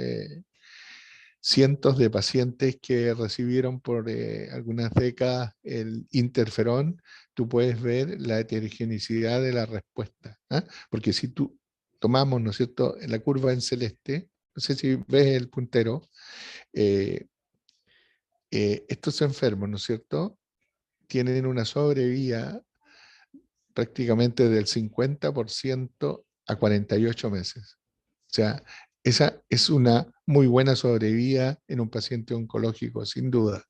cientos de pacientes que recibieron por algunas décadas el interferón. Tú puedes ver la heterogeneidad de la respuesta, ¿ah? Porque si tú tomamos, ¿no es cierto?, la curva en celeste, no sé si ves el puntero, eh, estos enfermos, ¿no es cierto?, tienen una sobrevida prácticamente del 50% a 48 meses. O sea, esa es una muy buena sobrevida en un paciente oncológico, sin duda.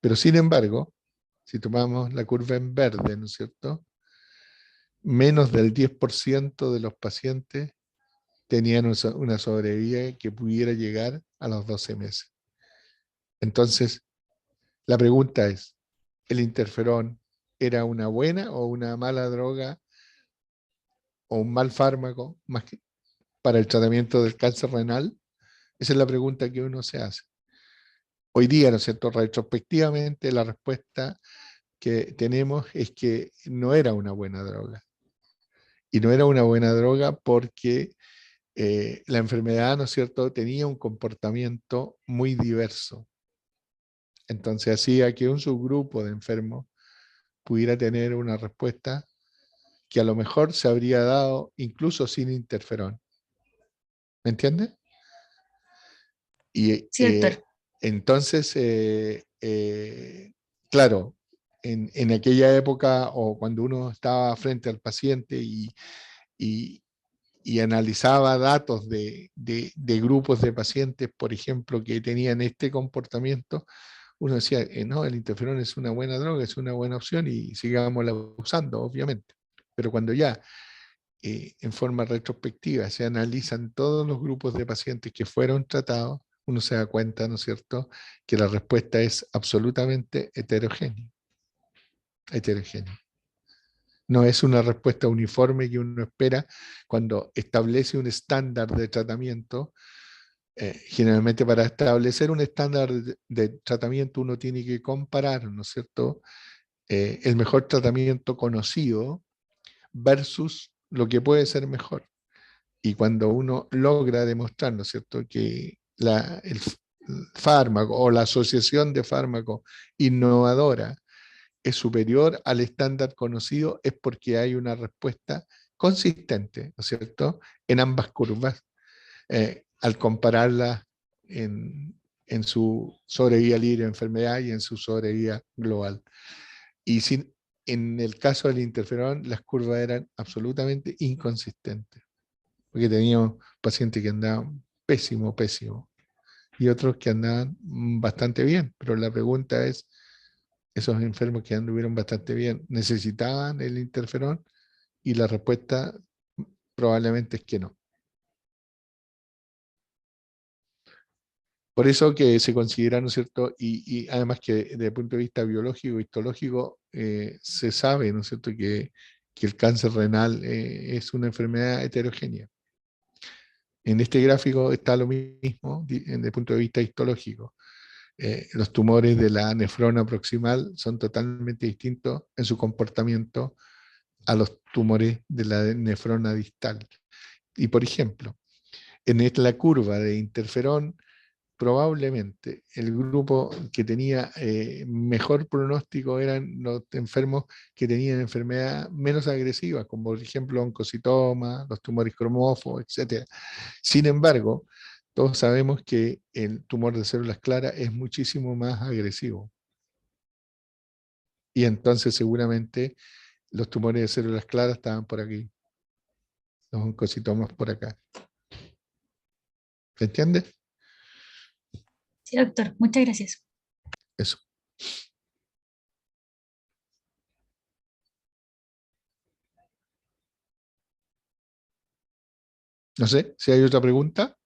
Pero sin embargo, si tomamos la curva en verde, ¿no es cierto?, menos del 10% de los pacientes tenían una sobrevida que pudiera llegar a los 12 meses. Entonces, la pregunta es, ¿el interferón era una buena o una mala droga o un mal fármaco más que para el tratamiento del cáncer renal? Esa es la pregunta que uno se hace. Hoy día, ¿no es cierto?, retrospectivamente, la respuesta que tenemos es que no era una buena droga. Y no era una buena droga porque la enfermedad, ¿no es cierto?, tenía un comportamiento muy diverso. Entonces hacía que un subgrupo de enfermos pudiera tener una respuesta que a lo mejor se habría dado incluso sin interferón. ¿Me entiendes? Y Sí, doctor. entonces, claro, en aquella época o cuando uno estaba frente al paciente y analizaba datos de grupos de pacientes, por ejemplo, que tenían este comportamiento, uno decía, no, el interferón es una buena droga, es una buena opción y sigámosla usando, obviamente. Pero cuando ya en forma retrospectiva se analizan todos los grupos de pacientes que fueron tratados, uno se da cuenta, ¿no es cierto?, que la respuesta es absolutamente heterogénea. Heterogénea. No es una respuesta uniforme que uno espera cuando establece un estándar de tratamiento. Generalmente para establecer un estándar de tratamiento uno tiene que comparar, ¿no es cierto?, el mejor tratamiento conocido versus lo que puede ser mejor. Y cuando uno logra demostrar, ¿no es cierto?, que el fármaco o la asociación de fármacos innovadora es superior al estándar conocido, es porque hay una respuesta consistente, ¿no es cierto?, en ambas curvas, al compararlas en su sobrevida libre de enfermedad y en su sobrevida global. Y en el caso del interferón, las curvas eran absolutamente inconsistentes, porque teníamos pacientes que andaban pésimo, pésimo, y otros que andaban bastante bien, pero la pregunta es, esos enfermos que anduvieron bastante bien, ¿necesitaban el interferón? Y la respuesta probablemente es que no. Por eso que se considera, ¿no es cierto? Y además que desde el punto de vista biológico, histológico, se sabe, ¿no es cierto?, que el cáncer renal es una enfermedad heterogénea. En este gráfico está lo mismo desde el punto de vista histológico. Los tumores de la nefrona proximal son totalmente distintos en su comportamiento a los tumores de la nefrona distal. Y por ejemplo, en la curva de interferón, probablemente el grupo que tenía mejor pronóstico eran los enfermos que tenían enfermedad menos agresiva, como por ejemplo oncocitoma, los tumores cromófobos, etc. Sin embargo, todos sabemos que el tumor de células claras es muchísimo más agresivo. Y entonces seguramente los tumores de células claras estaban por aquí, los oncocitomas por acá. ¿Se entiende? Sí, doctor. Muchas gracias. Eso. No sé, si hay otra pregunta.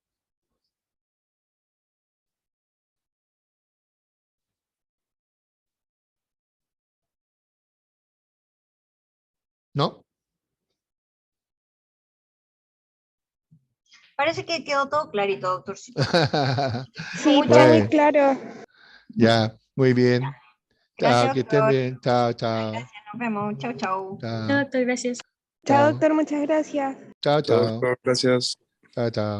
¿No? Parece que quedó todo clarito, doctorcito. Sí, Muchas está muy Bueno, claro. ya, muy bien. Chao, gracias, que estén doctor. bien. Chao, chao. Nos vemos. Chau, chau. Chao, Chao, doctor. Gracias. Chao, chao. doctor, muchas gracias. Chao, Chao, chao. doctor, gracias. Chao, chao.